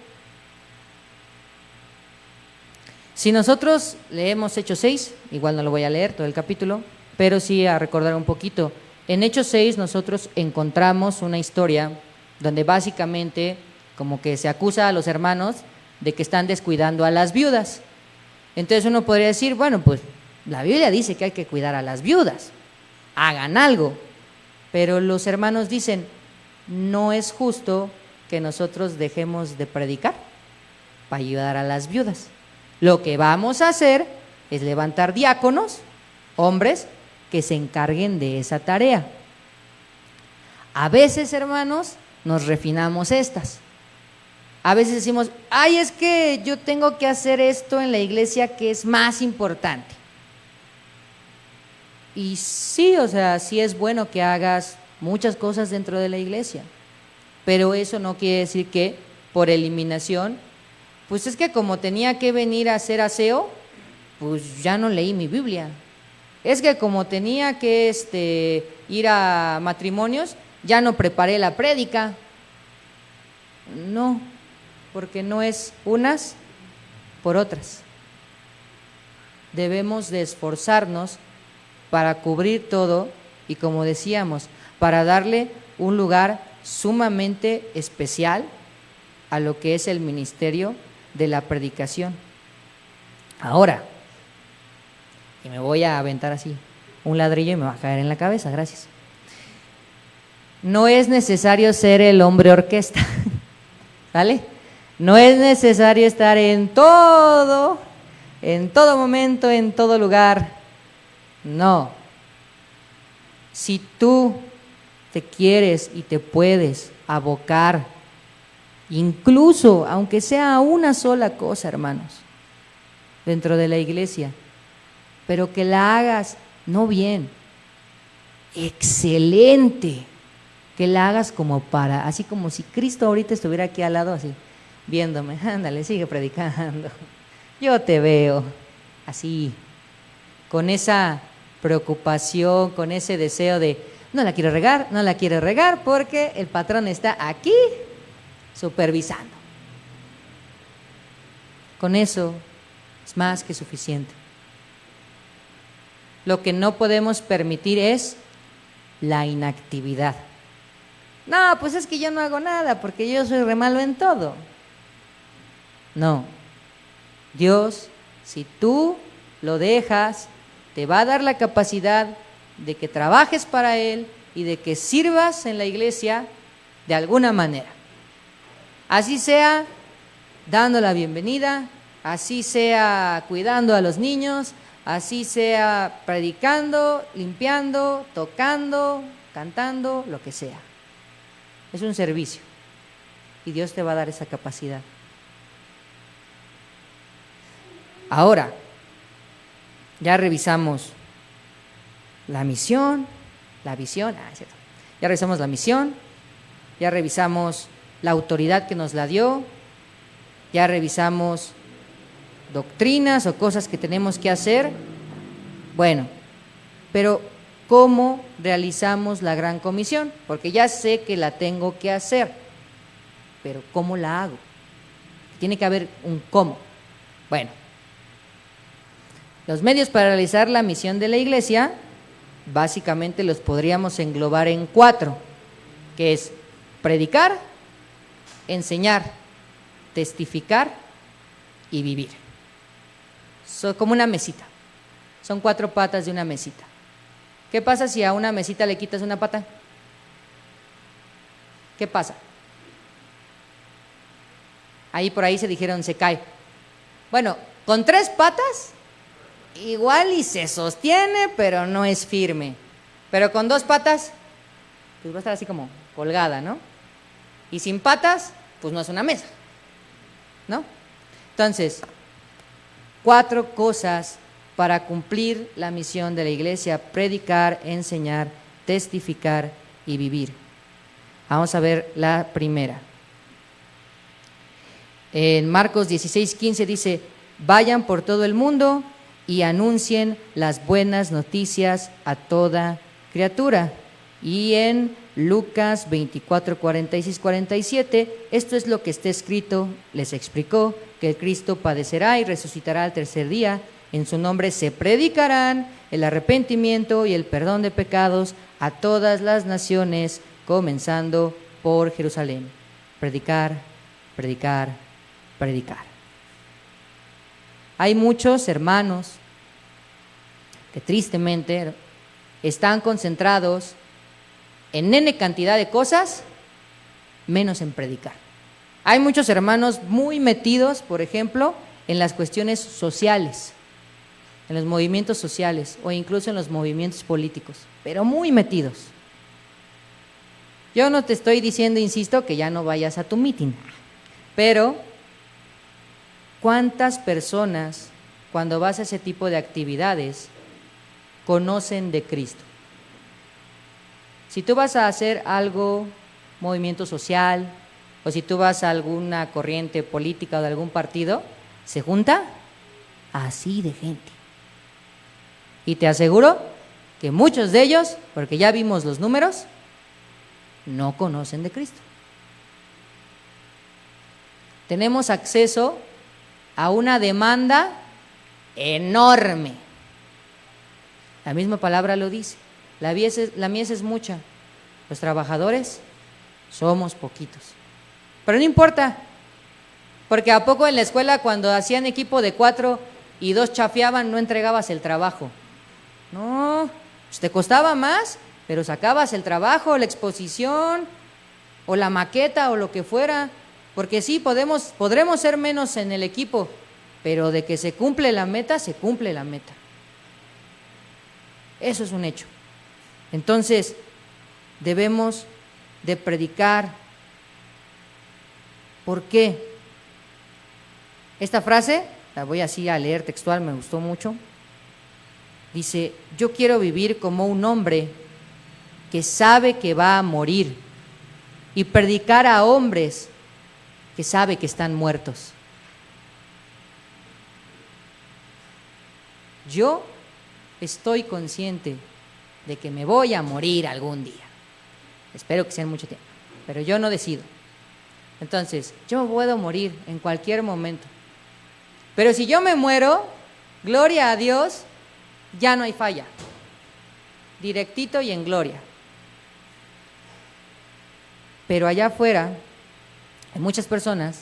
Si nosotros leemos Hechos 6, igual no lo voy a leer todo el capítulo, pero sí a recordar un poquito. En Hechos 6 nosotros encontramos una historia donde básicamente como que se acusa a los hermanos de que están descuidando a las viudas. Entonces uno podría decir, bueno, pues la Biblia dice que hay que cuidar a las viudas, hagan algo. Pero los hermanos dicen, no es justo que nosotros dejemos de predicar para ayudar a las viudas. Lo que vamos a hacer es levantar diáconos, hombres, que se encarguen de esa tarea. A veces, hermanos, nos refinamos estas. A veces decimos, ay, es que yo tengo que hacer esto en la iglesia que es más importante. Y sí, o sea, sí es bueno que hagas muchas cosas dentro de la iglesia, pero eso no quiere decir que por eliminación, pues es que como tenía que venir a hacer aseo, pues ya no leí mi Biblia. Es que como tenía que ir a matrimonios, ya no preparé la prédica. No, porque no es unas por otras. Debemos de esforzarnos para cubrir todo y, como decíamos, para darle un lugar sumamente especial a lo que es el ministerio de la predicación. Ahora, y me voy a aventar así un ladrillo y me va a caer en la cabeza, gracias. No es necesario ser el hombre orquesta, ¿vale? No es necesario estar en todo momento, en todo lugar. No. Si tú te quieres y te puedes abocar, incluso aunque sea una sola cosa, hermanos, dentro de la iglesia, pero que la hagas no bien, excelente, que la hagas como para, así como si Cristo ahorita estuviera aquí al lado, así, viéndome, ándale, sigue predicando, yo te veo, así, con esa preocupación, con ese deseo de, no la quiero regar porque el patrón está aquí supervisando. Con eso es más que suficiente. Lo que no podemos permitir es la inactividad. No, pues es que yo no hago nada porque yo soy re malo en todo. No, Dios, si tú lo dejas, te va a dar la capacidad de que trabajes para Él y de que sirvas en la iglesia de alguna manera. Así sea dando la bienvenida, así sea cuidando a los niños, así sea predicando, limpiando, tocando, cantando, lo que sea. Es un servicio y Dios te va a dar esa capacidad. Ahora, ya revisamos la misión, la visión, es cierto. Ya revisamos la misión, ya revisamos la autoridad que nos la dio, ya revisamos doctrinas o cosas que tenemos que hacer. Bueno, pero ¿cómo realizamos la gran comisión? Porque ya sé que la tengo que hacer, pero ¿cómo la hago? Tiene que haber un cómo. Bueno, los medios para realizar la misión de la iglesia, básicamente los podríamos englobar en 4, que es predicar, enseñar, testificar y vivir. Son como una mesita, son 4 patas de una mesita. ¿Qué pasa si a una mesita le quitas una pata? ¿Qué pasa? Ahí por ahí se dijeron, se cae. Bueno, con 3 patas, igual y se sostiene, pero no es firme. Pero con 2 patas, pues va a estar así como colgada, ¿no? Y sin patas, pues no es una mesa, ¿no? Entonces, 4 cosas para cumplir la misión de la iglesia: predicar, enseñar, testificar y vivir. Vamos a ver la primera. En Marcos 16:15 dice: vayan por todo el mundo y anuncien las buenas noticias a toda criatura. Y en Lucas 24, 46, 47, esto es lo que está escrito, les explicó, que el Cristo padecerá y resucitará al tercer día. En su nombre se predicarán el arrepentimiento y el perdón de pecados a todas las naciones, comenzando por Jerusalén. Predicar, predicar, predicar. Hay muchos hermanos que tristemente están concentrados en N cantidad de cosas, menos en predicar. Hay muchos hermanos muy metidos, por ejemplo, en las cuestiones sociales, en los movimientos sociales o incluso en los movimientos políticos, pero muy metidos. Yo no te estoy diciendo, insisto, que ya no vayas a tu meeting, pero ¿cuántas personas, cuando vas a ese tipo de actividades, conocen de Cristo? Si tú vas a hacer algo, movimiento social, o si tú vas a alguna corriente política o de algún partido, se junta así de gente. Y te aseguro que muchos de ellos, porque ya vimos los números, no conocen de Cristo. Tenemos acceso a una demanda enorme. La misma palabra lo dice. La mies es mucha, los trabajadores somos poquitos. Pero no importa, porque ¿a poco en la escuela cuando hacían equipo de 4 y 2 chafeaban no entregabas el trabajo? No, pues te costaba más, pero sacabas el trabajo, la exposición o la maqueta o lo que fuera, porque sí, podremos ser menos en el equipo, pero de que se cumple la meta, se cumple la meta. Eso es un hecho. Entonces, debemos de predicar. ¿Por qué? Esta frase, la voy así a leer textual, me gustó mucho. Dice: yo quiero vivir como un hombre que sabe que va a morir y predicar a hombres que sabe que están muertos. Yo estoy consciente de que me voy a morir algún día. Espero que sea en mucho tiempo, pero yo no decido. Entonces, yo puedo morir en cualquier momento. Pero si yo me muero, gloria a Dios, ya no hay falla. Directito y en gloria. Pero allá afuera hay muchas personas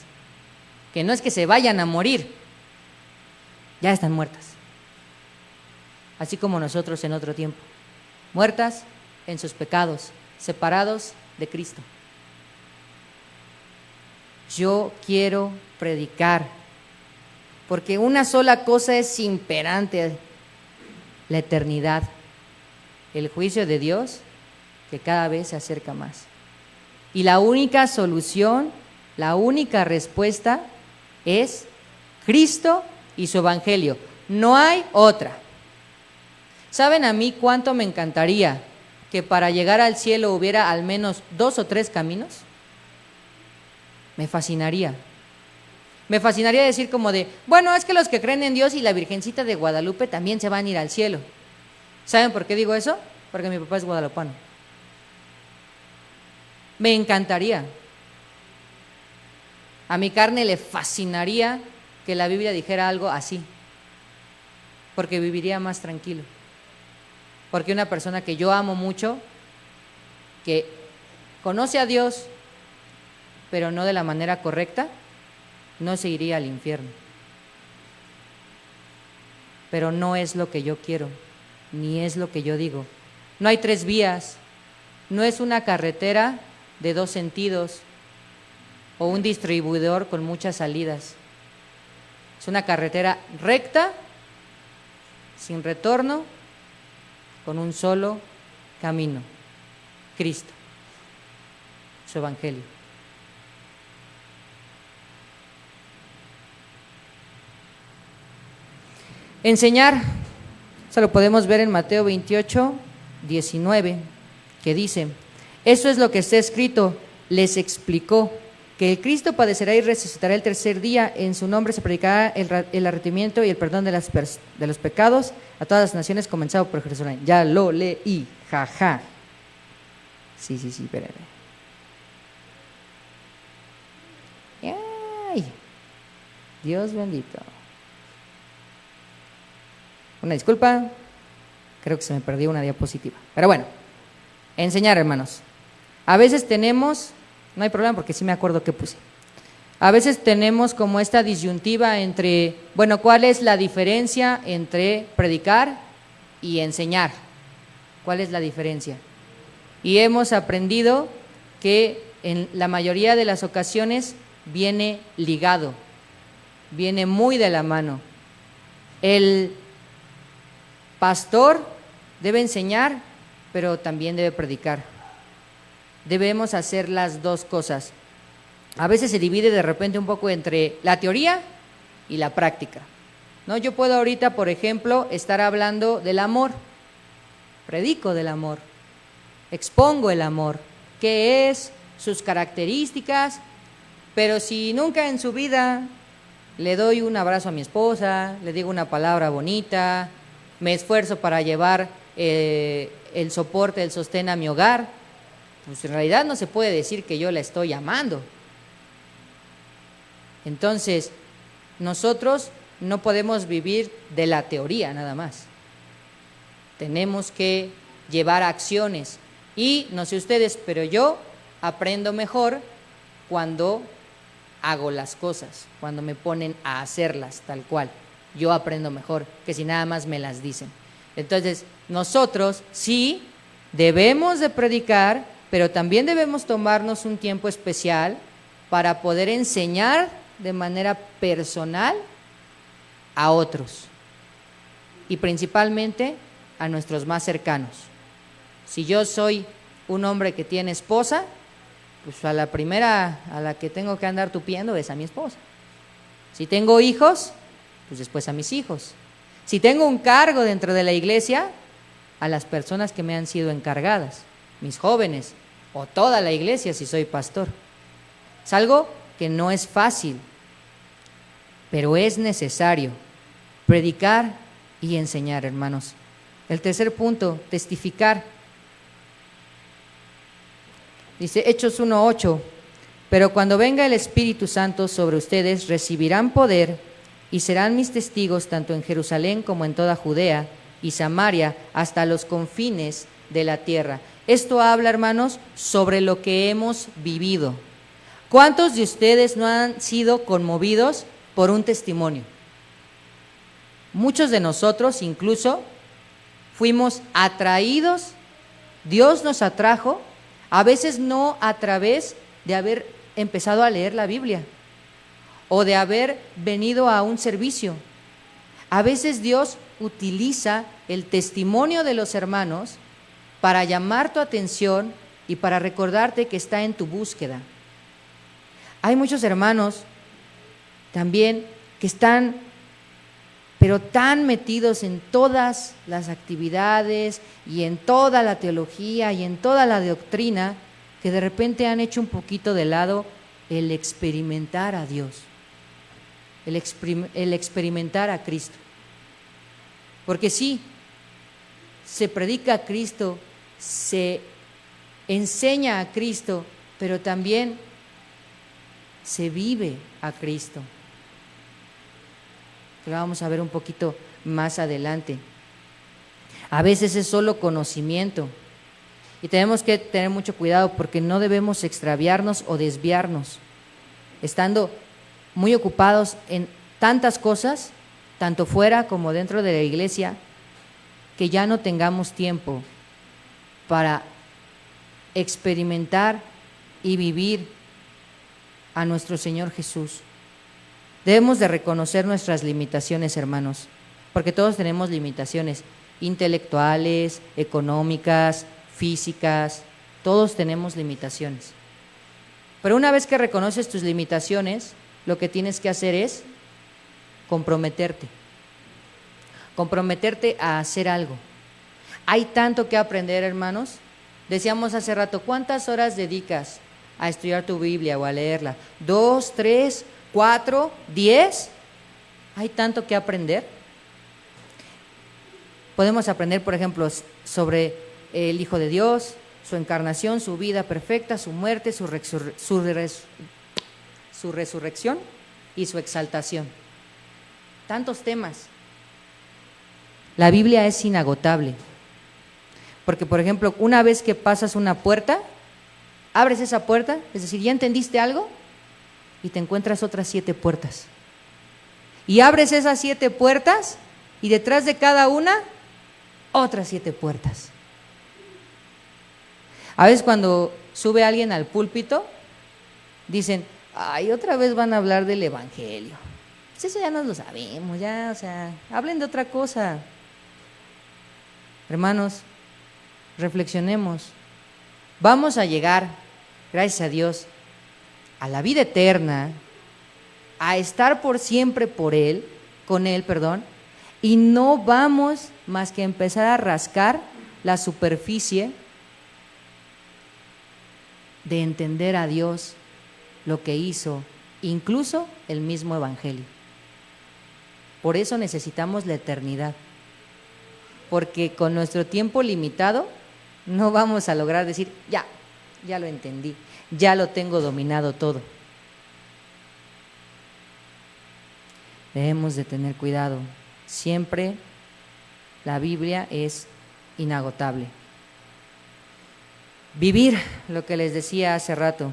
que no es que se vayan a morir, ya están muertas. Así como nosotros en otro tiempo, muertas en sus pecados, separados de Cristo. Yo quiero predicar, porque una sola cosa es imperante: la eternidad, el juicio de Dios que cada vez se acerca más. Y la única solución, la única respuesta es Cristo y su evangelio. No hay otra. ¿Saben a mí cuánto me encantaría que para llegar al cielo hubiera al menos 2 o 3 caminos? Me fascinaría. Me fascinaría decir como de, bueno, es que los que creen en Dios y la Virgencita de Guadalupe también se van a ir al cielo. ¿Saben por qué digo eso? Porque mi papá es guadalupano. Me encantaría. A mi carne le fascinaría que la Biblia dijera algo así, porque viviría más tranquilo. Porque una persona que yo amo mucho, que conoce a Dios, pero no de la manera correcta, no se iría al infierno. Pero no es lo que yo quiero, ni es lo que yo digo. No hay 3 vías, no es una carretera de 2 sentidos o un distribuidor con muchas salidas. Es una carretera recta, sin retorno, con un solo camino: Cristo, su evangelio. Enseñar, eso lo podemos ver en Mateo 28, 19, que dice: eso es lo que está escrito, les explicó, que el Cristo padecerá y resucitará el tercer día, en su nombre se predicará el arrepentimiento y el perdón de los pecados a todas las naciones, comenzado por Jerusalén. Ya lo leí, jaja. Sí, espérame. Ay, Dios bendito. Una disculpa, creo que se me perdió una diapositiva. Pero bueno, enseñar, hermanos. A veces tenemos, no hay problema porque sí me acuerdo que puse. A veces tenemos como esta disyuntiva entre, bueno, ¿cuál es la diferencia entre predicar y enseñar? ¿Cuál es la diferencia? Y hemos aprendido que en la mayoría de las ocasiones viene ligado, viene muy de la mano. El pastor debe enseñar, pero también debe predicar. Debemos hacer las 2 cosas. A veces se divide de repente un poco entre la teoría y la práctica, ¿no? Yo puedo ahorita, por ejemplo, estar hablando del amor, predico del amor, expongo el amor, qué es, sus características, pero si nunca en su vida le doy un abrazo a mi esposa, le digo una palabra bonita, me esfuerzo para llevar el soporte, el sostén a mi hogar, pues en realidad no se puede decir que yo la estoy amando. Entonces, nosotros no podemos vivir de la teoría nada más. Tenemos que llevar acciones. Y no sé ustedes, pero yo aprendo mejor cuando hago las cosas, cuando me ponen a hacerlas tal cual. Yo aprendo mejor que si nada más me las dicen. Entonces, nosotros sí debemos de predicar, pero también debemos tomarnos un tiempo especial para poder enseñar de manera personal a otros y principalmente a nuestros más cercanos. Si yo soy un hombre que tiene esposa, pues a la primera a la que tengo que andar tupiendo es a mi esposa. Si tengo hijos, pues después a mis hijos. Si tengo un cargo dentro de la iglesia, a las personas que me han sido encargadas, mis jóvenes o toda la iglesia si soy pastor. Es algo que no es fácil, pero es necesario predicar y enseñar, hermanos. El tercer punto, testificar. Dice Hechos 1:8, pero cuando venga el Espíritu Santo sobre ustedes, recibirán poder y serán mis testigos tanto en Jerusalén como en toda Judea y Samaria, hasta los confines de la tierra. Esto habla, hermanos, sobre lo que hemos vivido. ¿Cuántos de ustedes no han sido conmovidos por un testimonio? Muchos de nosotros incluso fuimos atraídos, Dios nos atrajo, a veces no a través de haber empezado a leer la Biblia o de haber venido a un servicio. A veces Dios utiliza el testimonio de los hermanos para llamar tu atención y para recordarte que está en tu búsqueda. Hay muchos hermanos también que están, pero tan metidos en todas las actividades y en toda la teología y en toda la doctrina, que de repente han hecho un poquito de lado el experimentar a Dios, el experimentar a Cristo. Porque sí, se predica a Cristo, se enseña a Cristo, pero también se vive a Cristo. Lo vamos a ver un poquito más adelante. A veces es solo conocimiento y tenemos que tener mucho cuidado porque no debemos extraviarnos o desviarnos, estando muy ocupados en tantas cosas, tanto fuera como dentro de la iglesia, que ya no tengamos tiempo para experimentar y vivir a nuestro Señor Jesús. Debemos de reconocer nuestras limitaciones, hermanos, porque todos tenemos limitaciones intelectuales, económicas, físicas, todos tenemos limitaciones. Pero una vez que reconoces tus limitaciones, lo que tienes que hacer es comprometerte a hacer algo. Hay tanto que aprender, hermanos. Decíamos hace rato, ¿cuántas horas dedicas a estudiar tu Biblia o a leerla? ¿2, 3, 4, 10? Hay tanto que aprender. Podemos aprender, por ejemplo, sobre el Hijo de Dios, su encarnación, su vida perfecta, su muerte, su resurrección y su exaltación. Tantos temas. La Biblia es inagotable. Porque, por ejemplo, una vez que pasas una puerta, abres esa puerta, es decir, ya entendiste algo y te encuentras otras 7 puertas. Y abres esas 7 puertas y detrás de cada una, otras 7 puertas. A veces cuando sube alguien al púlpito, dicen, ay, otra vez van a hablar del Evangelio. Pues eso ya nos lo sabemos, ya, o sea, hablen de otra cosa. Hermanos, reflexionemos. Vamos a llegar, gracias a Dios, a la vida eterna, a estar por siempre con Él, y no vamos más que empezar a rascar la superficie de entender a Dios, lo que hizo, incluso el mismo Evangelio. Por eso necesitamos la eternidad, porque con nuestro tiempo limitado no vamos a lograr decir, ya lo entendí, ya lo tengo dominado todo. Debemos de tener cuidado. Siempre la Biblia es inagotable. Vivir lo que les decía hace rato.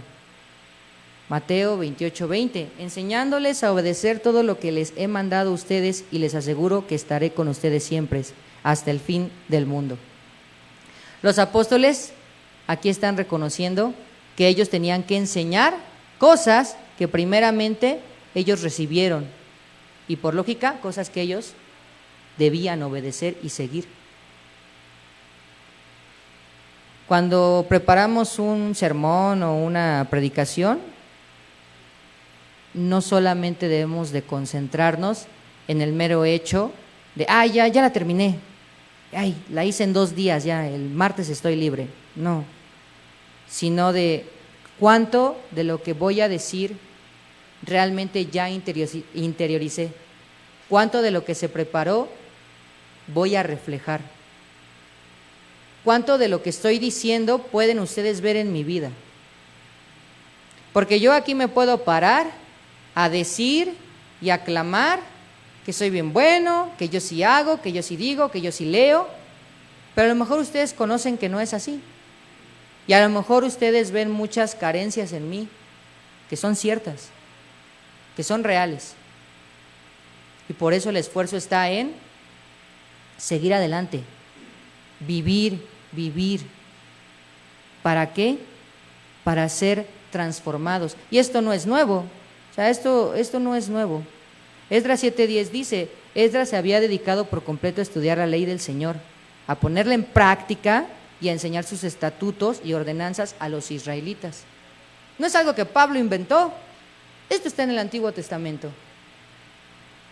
Mateo 28:20, enseñándoles a obedecer todo lo que les he mandado a ustedes y les aseguro que estaré con ustedes siempre, hasta el fin del mundo. Los apóstoles aquí están reconociendo que ellos tenían que enseñar cosas que primeramente ellos recibieron y por lógica cosas que ellos debían obedecer y seguir. Cuando preparamos un sermón o una predicación, no solamente debemos de concentrarnos en el mero hecho de, ya la terminé, la hice en 2 días, ya el martes estoy libre. No, sino de cuánto de lo que voy a decir realmente ya interioricé, cuánto de lo que se preparó voy a reflejar, cuánto de lo que estoy diciendo pueden ustedes ver en mi vida. Porque yo aquí me puedo parar a decir y a clamar que soy bien bueno, que yo sí hago, que yo sí digo, que yo sí leo, pero a lo mejor ustedes conocen que no es así. Y a lo mejor ustedes ven muchas carencias en mí que son ciertas, que son reales. Y por eso el esfuerzo está en seguir adelante, vivir. ¿Para qué? Para ser transformados. Y esto no es nuevo, o sea, esto no es nuevo. Esdras 7:10 dice, Esdras se había dedicado por completo a estudiar la ley del Señor, a ponerla en práctica y a enseñar sus estatutos y ordenanzas a los israelitas. No es algo que Pablo inventó, esto está en el Antiguo Testamento.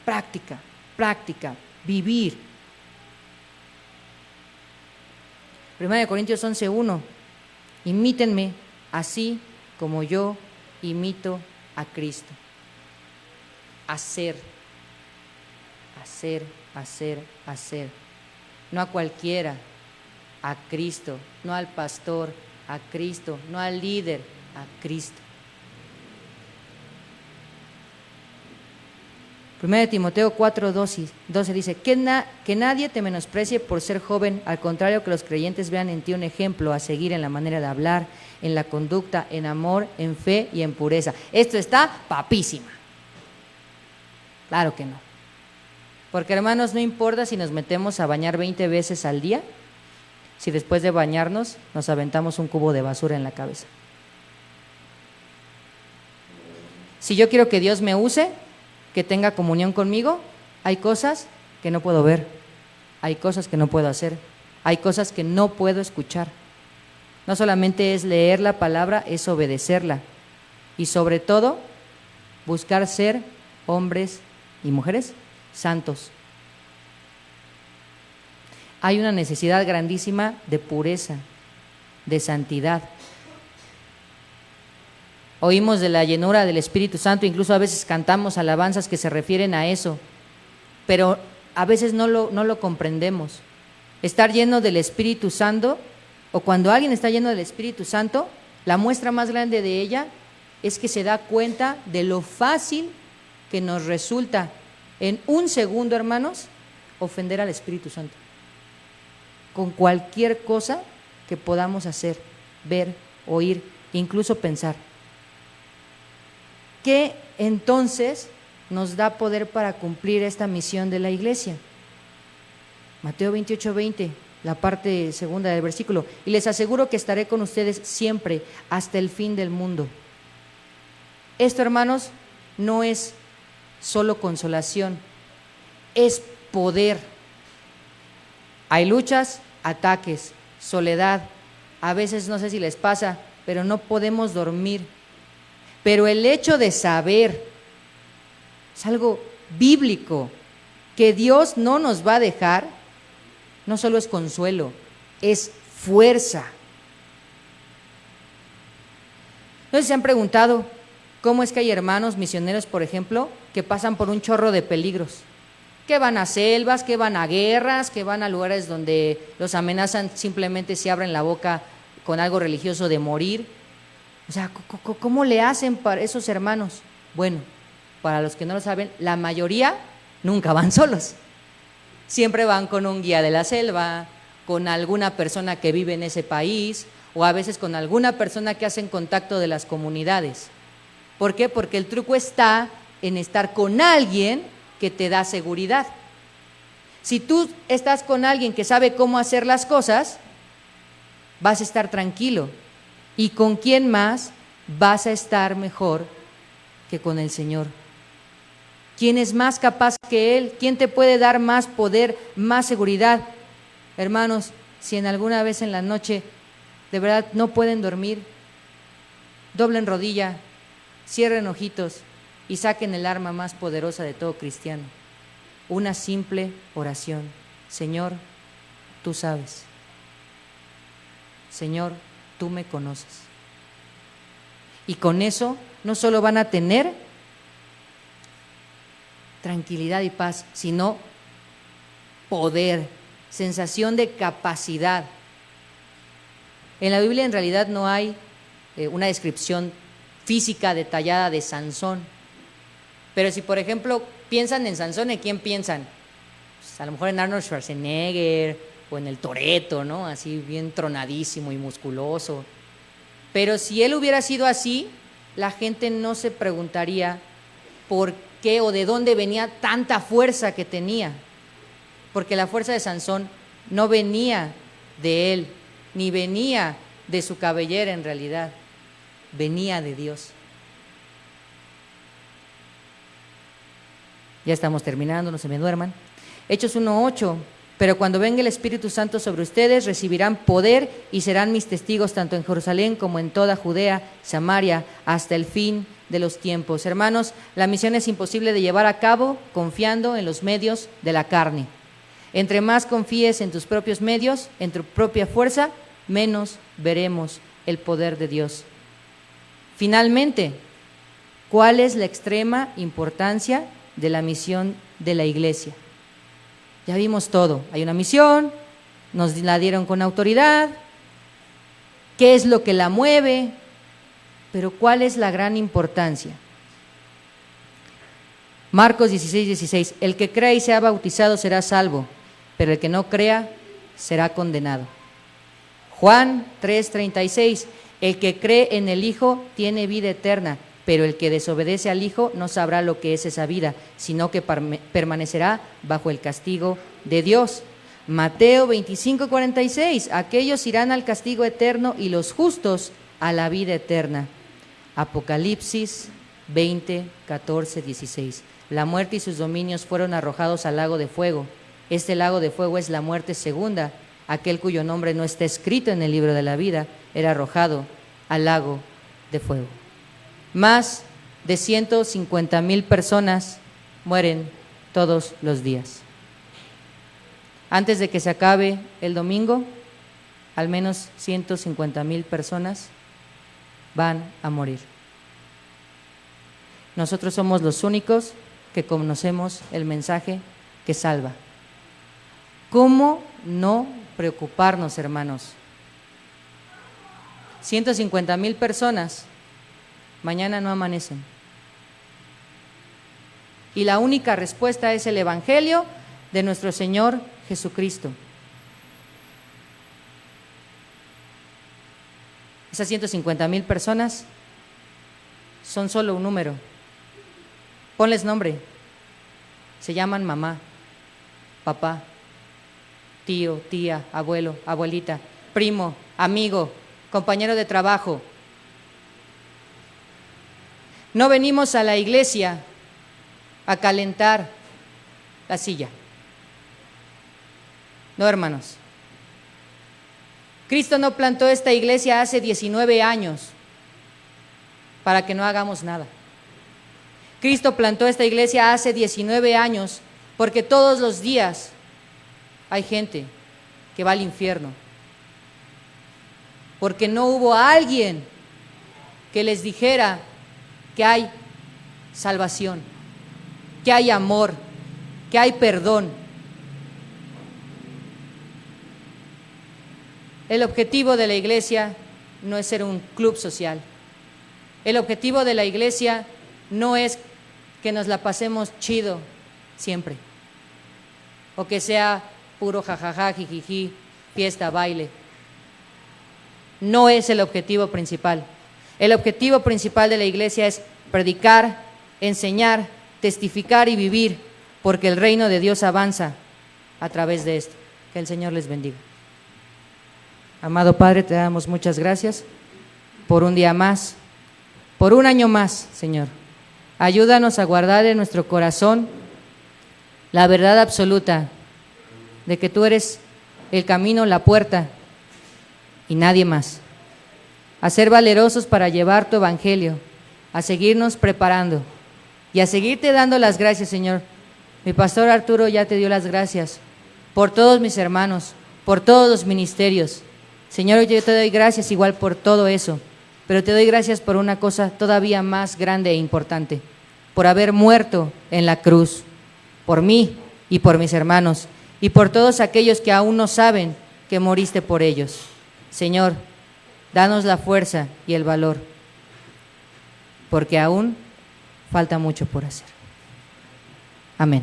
Práctica, vivir. 1 Corintios 11:1, imítenme así como yo imito a Cristo. Hacer. No a cualquiera, a Cristo, no al pastor, a Cristo, no al líder, a Cristo. 1 Timoteo 4:12 dice, que nadie te menosprecie por ser joven, al contrario que los creyentes vean en ti un ejemplo a seguir en la manera de hablar, en la conducta, en amor, en fe y en pureza. Esto está papísima. Claro que no. Porque hermanos, no importa si nos metemos a bañar 20 veces al día, si después de bañarnos nos aventamos un cubo de basura en la cabeza. Si yo quiero que Dios me use, que tenga comunión conmigo, hay cosas que no puedo ver, hay cosas que no puedo hacer, hay cosas que no puedo escuchar. No solamente es leer la palabra, es obedecerla. Y sobre todo, buscar ser hombres y mujeres santos. Hay una necesidad grandísima de pureza, de santidad. Oímos de la llenura del Espíritu Santo, incluso a veces cantamos alabanzas que se refieren a eso, pero a veces no lo comprendemos. Estar lleno del Espíritu Santo, o cuando alguien está lleno del Espíritu Santo, la muestra más grande de ella es que se da cuenta de lo fácil que nos resulta en un segundo, hermanos, ofender al Espíritu Santo. Con cualquier cosa que podamos hacer, ver, oír, incluso pensar. ¿Qué entonces nos da poder para cumplir esta misión de la iglesia? Mateo 28:20, la parte segunda del versículo. Y les aseguro que estaré con ustedes siempre hasta el fin del mundo. Esto, hermanos, no es solo consolación, es poder. Hay luchas, ataques, soledad. A veces no sé si les pasa, pero no podemos dormir. Pero el hecho de saber, es algo bíblico, que Dios no nos va a dejar, no solo es consuelo, es fuerza. No sé si se han preguntado cómo es que hay hermanos misioneros, por ejemplo, que pasan por un chorro de peligros, que van a selvas, que van a guerras, que van a lugares donde los amenazan simplemente si abren la boca con algo religioso de morir. O sea, ¿cómo le hacen para esos hermanos? Bueno, para los que no lo saben, la mayoría nunca van solos. Siempre van con un guía de la selva, con alguna persona que vive en ese país, o a veces con alguna persona que hace contacto de las comunidades. ¿Por qué? Porque el truco está en estar con alguien que te da seguridad. Si tú estás con alguien que sabe cómo hacer las cosas, vas a estar tranquilo. ¿Y con quién más vas a estar mejor que con el Señor? ¿Quién es más capaz que Él? ¿Quién te puede dar más poder, más seguridad? Hermanos, si en alguna vez en la noche de verdad no pueden dormir, doblen rodilla, cierren ojitos y saquen el arma más poderosa de todo cristiano. Una simple oración. Señor, tú sabes. Señor, tú me conoces. Y con eso no solo van a tener tranquilidad y paz, sino poder, sensación de capacidad. En la Biblia en realidad no hay una descripción física detallada de Sansón, pero si por ejemplo piensan en Sansón, ¿en quién piensan? Pues a lo mejor en Arnold Schwarzenegger o en el Toretto, ¿no? Así bien tronadísimo y musculoso. Pero si él hubiera sido así, la gente no se preguntaría por qué o de dónde venía tanta fuerza que tenía, porque la fuerza de Sansón no venía de él, ni venía de su cabellera en realidad, venía de Dios. Ya estamos terminando, no se me duerman. Hechos 1:8, pero cuando venga el Espíritu Santo sobre ustedes, recibirán poder y serán mis testigos tanto en Jerusalén como en toda Judea, Samaria, hasta el fin de los tiempos. Hermanos, la misión es imposible de llevar a cabo confiando en los medios de la carne. Entre más confíes en tus propios medios, en tu propia fuerza, menos veremos el poder de Dios. Finalmente, ¿cuál es la extrema importancia de la misión de la iglesia? Ya vimos todo, hay una misión, nos la dieron con autoridad, ¿qué es lo que la mueve? Pero ¿cuál es la gran importancia? Marcos 16:16, el que crea y sea bautizado será salvo, pero el que no crea será condenado. Juan 3:36, el que cree en el Hijo tiene vida eterna, pero el que desobedece al Hijo no sabrá lo que es esa vida, sino que permanecerá bajo el castigo de Dios. Mateo 25:46, aquellos irán al castigo eterno y los justos a la vida eterna. Apocalipsis 20:14-16, la muerte y sus dominios fueron arrojados al lago de fuego. Este lago de fuego es la muerte segunda. Aquel cuyo nombre no está escrito en el libro de la vida era arrojado al lago de fuego. Más de 150,000 personas mueren todos los días. Antes de que se acabe el domingo, al menos 150,000 personas van a morir. Nosotros somos los únicos que conocemos el mensaje que salva. ¿Cómo no preocuparnos, hermanos? 150,000 personas mañana no amanecen. Y la única respuesta es el Evangelio de nuestro Señor Jesucristo. Esas 150,000 personas son solo un número. Ponles nombre. Se llaman mamá, papá, tío, tía, abuelo, abuelita, primo, amigo, compañero de trabajo. No venimos a la iglesia a calentar la silla. No, hermanos. Cristo no plantó esta iglesia hace 19 años para que no hagamos nada. Cristo plantó esta iglesia hace 19 años porque todos los días hay gente que va al infierno. Porque no hubo alguien que les dijera que hay salvación, que hay amor, que hay perdón. El objetivo de la iglesia no es ser un club social. El objetivo de la iglesia no es que nos la pasemos chido siempre, o que sea puro jajaja, jijiji, fiesta, baile. No es el objetivo principal. El objetivo principal de la iglesia es predicar, enseñar, testificar y vivir, porque el reino de Dios avanza a través de esto. Que el Señor les bendiga. Amado Padre, te damos muchas gracias por un día más, por un año más, Señor. Ayúdanos a guardar en nuestro corazón la verdad absoluta de que tú eres el camino, la puerta y nadie más. A ser valerosos para llevar tu evangelio, a seguirnos preparando y a seguirte dando las gracias, Señor. Mi pastor Arturo ya te dio las gracias por todos mis hermanos, por todos los ministerios. Señor, yo te doy gracias igual por todo eso, pero te doy gracias por una cosa todavía más grande e importante, por haber muerto en la cruz, por mí y por mis hermanos, y por todos aquellos que aún no saben que moriste por ellos. Señor, danos la fuerza y el valor, porque aún falta mucho por hacer. Amén.